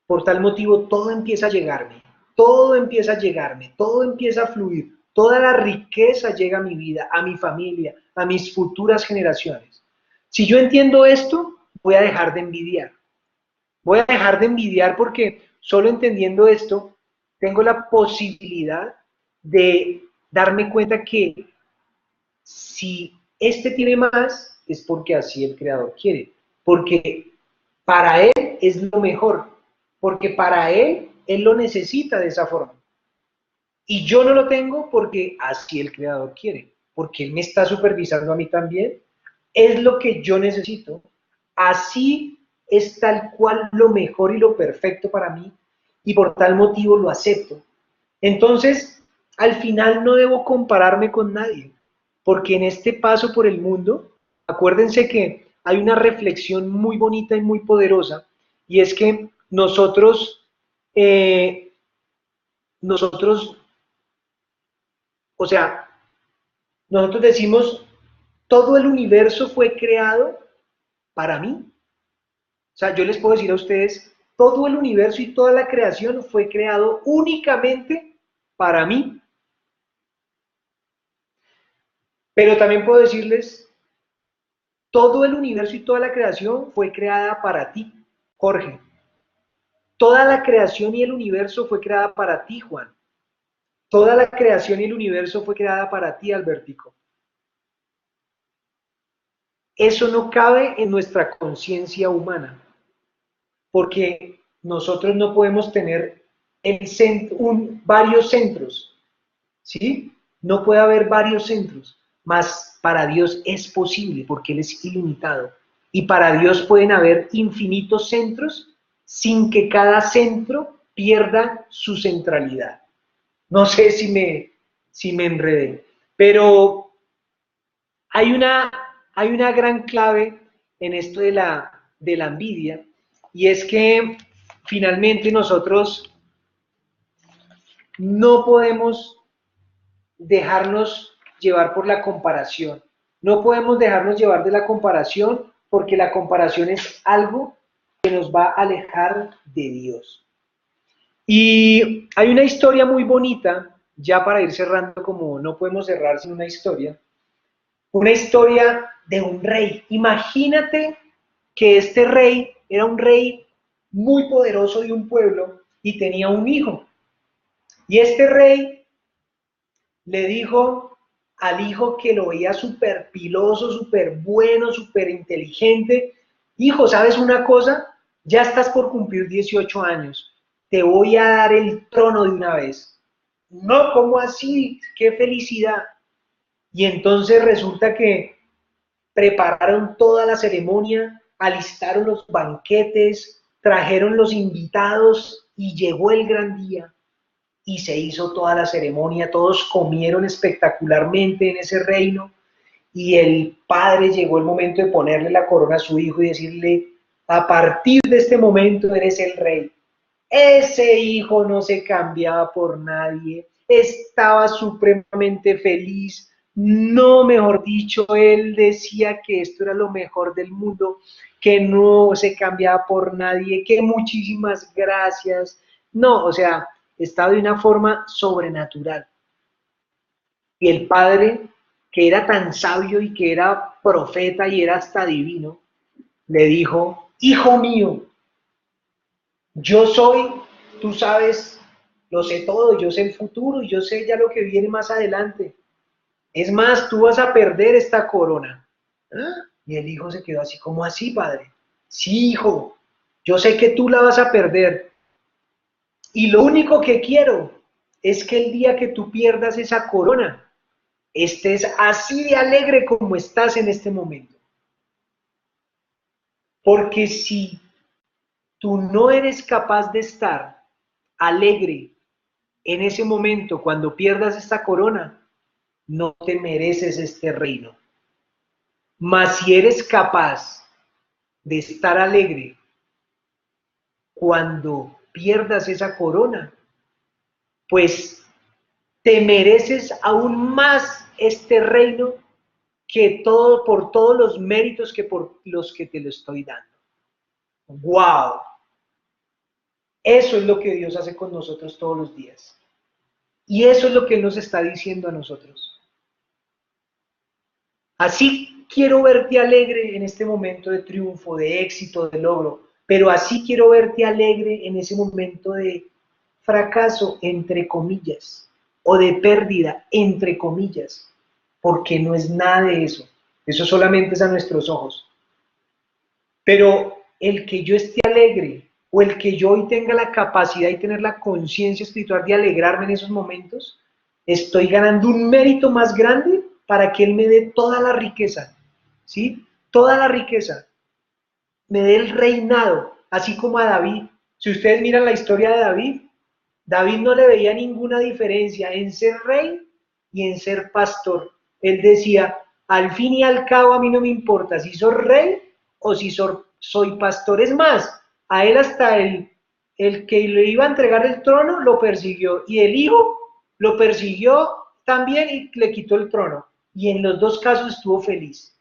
Por tal motivo todo empieza a llegarme, todo empieza a llegarme, todo empieza a fluir, toda la riqueza llega a mi vida, a mi familia, a mis futuras generaciones. Si yo entiendo esto, voy a dejar de envidiar. Voy a dejar de envidiar porque solo entendiendo esto, tengo la posibilidad de darme cuenta que si este tiene más, es porque así el Creador quiere. Porque para Él es lo mejor. Porque para Él lo necesita de esa forma. Y yo no lo tengo porque así el Creador quiere. Porque Él me está supervisando a mí también. Es lo que yo necesito. Así es tal cual lo mejor y lo perfecto para mí. Y por tal motivo lo acepto. Entonces, al final no debo compararme con nadie. Porque en este paso por el mundo, acuérdense que hay una reflexión muy bonita y muy poderosa. Y es que eh, nosotros, o sea, nosotros decimos, todo el universo fue creado para mí. O sea, yo les puedo decir a ustedes, todo el universo y toda la creación fue creado únicamente para mí. Pero también puedo decirles, todo el universo y toda la creación fue creada para ti, Jorge. Toda la creación y el universo fue creada para ti, Juan. Toda la creación y el universo fue creada para ti, Albertico. Eso no cabe en nuestra conciencia humana, porque nosotros no podemos tener varios centros, ¿sí? No puede haber varios centros, mas para Dios es posible, porque Él es ilimitado. Y para Dios pueden haber infinitos centros sin que cada centro pierda su centralidad. No sé si me enredé, pero hay una gran clave en esto de la envidia, y es que finalmente nosotros no podemos dejarnos llevar por la comparación. No podemos dejarnos llevar de la comparación porque la comparación es algo que nos va a alejar de Dios. Y hay una historia muy bonita, ya para ir cerrando, como no podemos cerrar sin una historia de un rey. Imagínate que este rey era un rey muy poderoso de un pueblo y tenía un hijo. Y este rey le dijo al hijo que lo veía súper piloso, súper bueno, súper inteligente: hijo, ¿sabes una cosa? Ya estás por cumplir 18 años, te voy a dar el trono de una vez. No, ¿cómo así? ¡Qué felicidad! Y entonces resulta que prepararon toda la ceremonia, alistaron los banquetes, trajeron los invitados y llegó el gran día y se hizo toda la ceremonia, todos comieron espectacularmente en ese reino y el padre llegó el momento de ponerle la corona a su hijo y decirle: a partir de este momento eres el rey. Ese hijo no se cambiaba por nadie, estaba supremamente feliz. No, mejor dicho, él decía que esto era lo mejor del mundo, que no se cambiaba por nadie, que muchísimas gracias. No, o sea, estaba de una forma sobrenatural. Y el padre, que era tan sabio y que era profeta y era hasta divino, le dijo: hijo mío, yo soy, tú sabes, lo sé todo, yo sé el futuro y yo sé ya lo que viene más adelante. Es más, tú vas a perder esta corona. ¿Ah? Y el hijo se quedó así: como así, padre? Sí, hijo, yo sé que tú la vas a perder. Y lo único que quiero es que el día que tú pierdas esa corona, estés así de alegre como estás en este momento. Porque si tú no eres capaz de estar alegre en ese momento, cuando pierdas esta corona, no te mereces este reino. Mas si eres capaz de estar alegre cuando pierdas esa corona, pues te mereces aún más este reino que todo por todos los méritos que por los que te lo estoy dando. ¡Wow! Eso es lo que Dios hace con nosotros todos los días. Y eso es lo que Él nos está diciendo a nosotros. Así quiero verte alegre en este momento de triunfo, de éxito, de logro, pero así quiero verte alegre en ese momento de fracaso, entre comillas, o de pérdida, entre comillas, porque no es nada de eso. Eso solamente es a nuestros ojos. Pero el que yo esté alegre o el que yo hoy tenga la capacidad y tener la conciencia espiritual de alegrarme en esos momentos, estoy ganando un mérito más grande para que Él me dé toda la riqueza, ¿sí? Toda la riqueza. Me dé el reinado, así como a David. Si ustedes miran la historia de David, David no le veía ninguna diferencia en ser rey y en ser pastor. Él decía: al fin y al cabo a mí no me importa si soy rey o si soy pastor. Es más, a él hasta el que le iba a entregar el trono lo persiguió y el hijo lo persiguió también y le quitó el trono. Y en los dos casos estuvo feliz.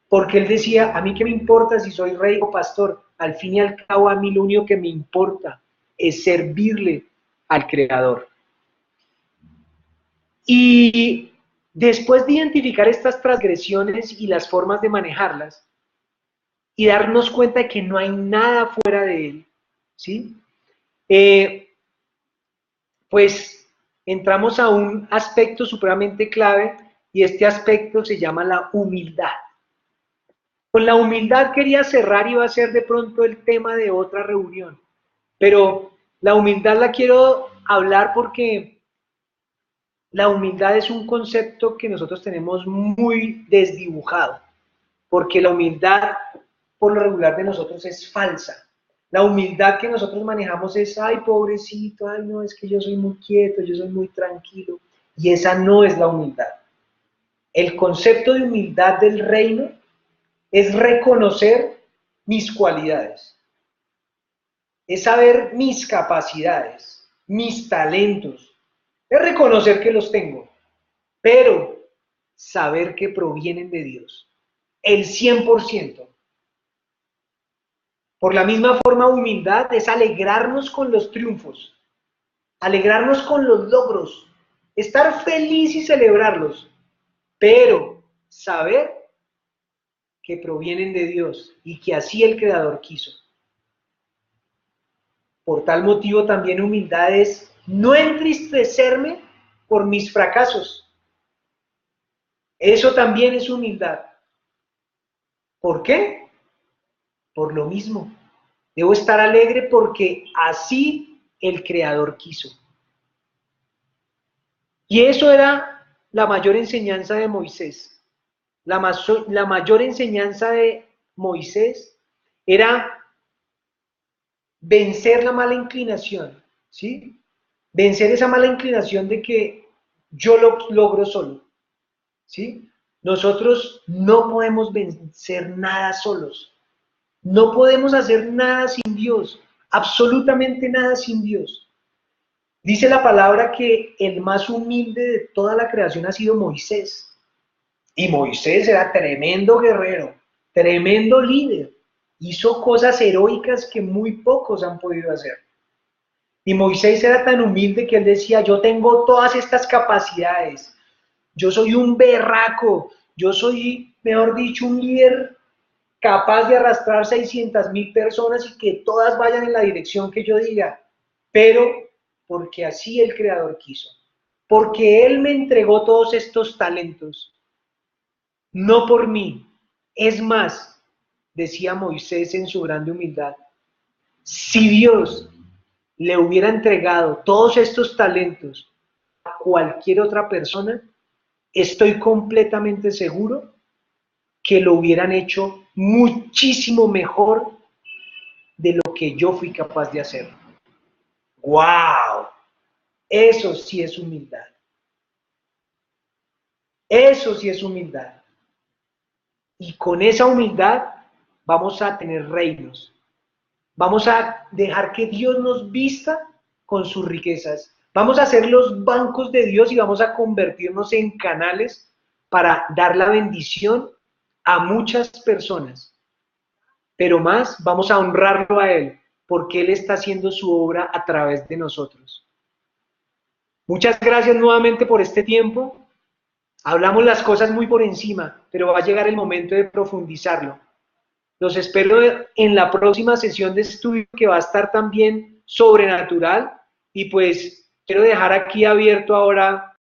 Porque él decía: a mí qué me importa si soy rey o pastor, al fin y al cabo a mí lo único que me importa es servirle al Creador. Y después de identificar estas transgresiones y las formas de manejarlas, y darnos cuenta de que no hay nada fuera de Él, ¿sí? Pues entramos a un aspecto supremamente clave y este aspecto se llama la humildad. Con la humildad quería cerrar y va a ser de pronto el tema de otra reunión, pero la humildad la quiero hablar porque la humildad es un concepto que nosotros tenemos muy desdibujado, porque la humildad por lo regular de nosotros es falsa. La humildad que nosotros manejamos es: ay, pobrecito, ay, no, es que yo soy muy quieto, yo soy muy tranquilo, y esa no es la humildad. El concepto de humildad del reino es reconocer mis cualidades, es saber mis capacidades, mis talentos, es reconocer que los tengo, pero saber que provienen de Dios, el 100%. Por la misma forma, humildad es alegrarnos con los triunfos, alegrarnos con los logros, estar feliz y celebrarlos, pero saber que provienen de Dios y que así el Creador quiso. Por tal motivo también humildad es no entristecerme por mis fracasos. Eso también es humildad. ¿Por qué? Por lo mismo. Debo estar alegre porque así el Creador quiso. Y eso era la mayor enseñanza de Moisés. La mayor enseñanza de Moisés era vencer la mala inclinación, ¿sí? Vencer esa mala inclinación de que yo lo logro solo, ¿sí? Nosotros no podemos vencer nada solos. No podemos hacer nada sin Dios, absolutamente nada sin Dios. Dice la palabra que el más humilde de toda la creación ha sido Moisés. Y Moisés era tremendo guerrero, tremendo líder. Hizo cosas heroicas que muy pocos han podido hacer. Y Moisés era tan humilde que él decía, yo tengo todas estas capacidades, yo soy un berraco, yo soy, mejor dicho, un líder capaz de arrastrar 600,000 personas y que todas vayan en la dirección que yo diga, pero porque así el Creador quiso, porque Él me entregó todos estos talentos, no por mí. Es más, decía Moisés en su grande humildad, si Dios le hubiera entregado todos estos talentos a cualquier otra persona, estoy completamente seguro que lo hubieran hecho muchísimo mejor de lo que yo fui capaz de hacer. ¡Wow! Eso sí es humildad. Eso sí es humildad. Y con esa humildad vamos a tener reinos. Vamos a dejar que Dios nos vista con sus riquezas. Vamos a ser los bancos de Dios y vamos a convertirnos en canales para dar la bendición a muchas personas. Pero más vamos a honrarlo a Él, porque Él está haciendo su obra a través de nosotros. Muchas gracias nuevamente por este tiempo. Hablamos las cosas muy por encima, pero va a llegar el momento de profundizarlo. Los espero en la próxima sesión de estudio que va a estar también sobrenatural y pues quiero dejar aquí abierto ahora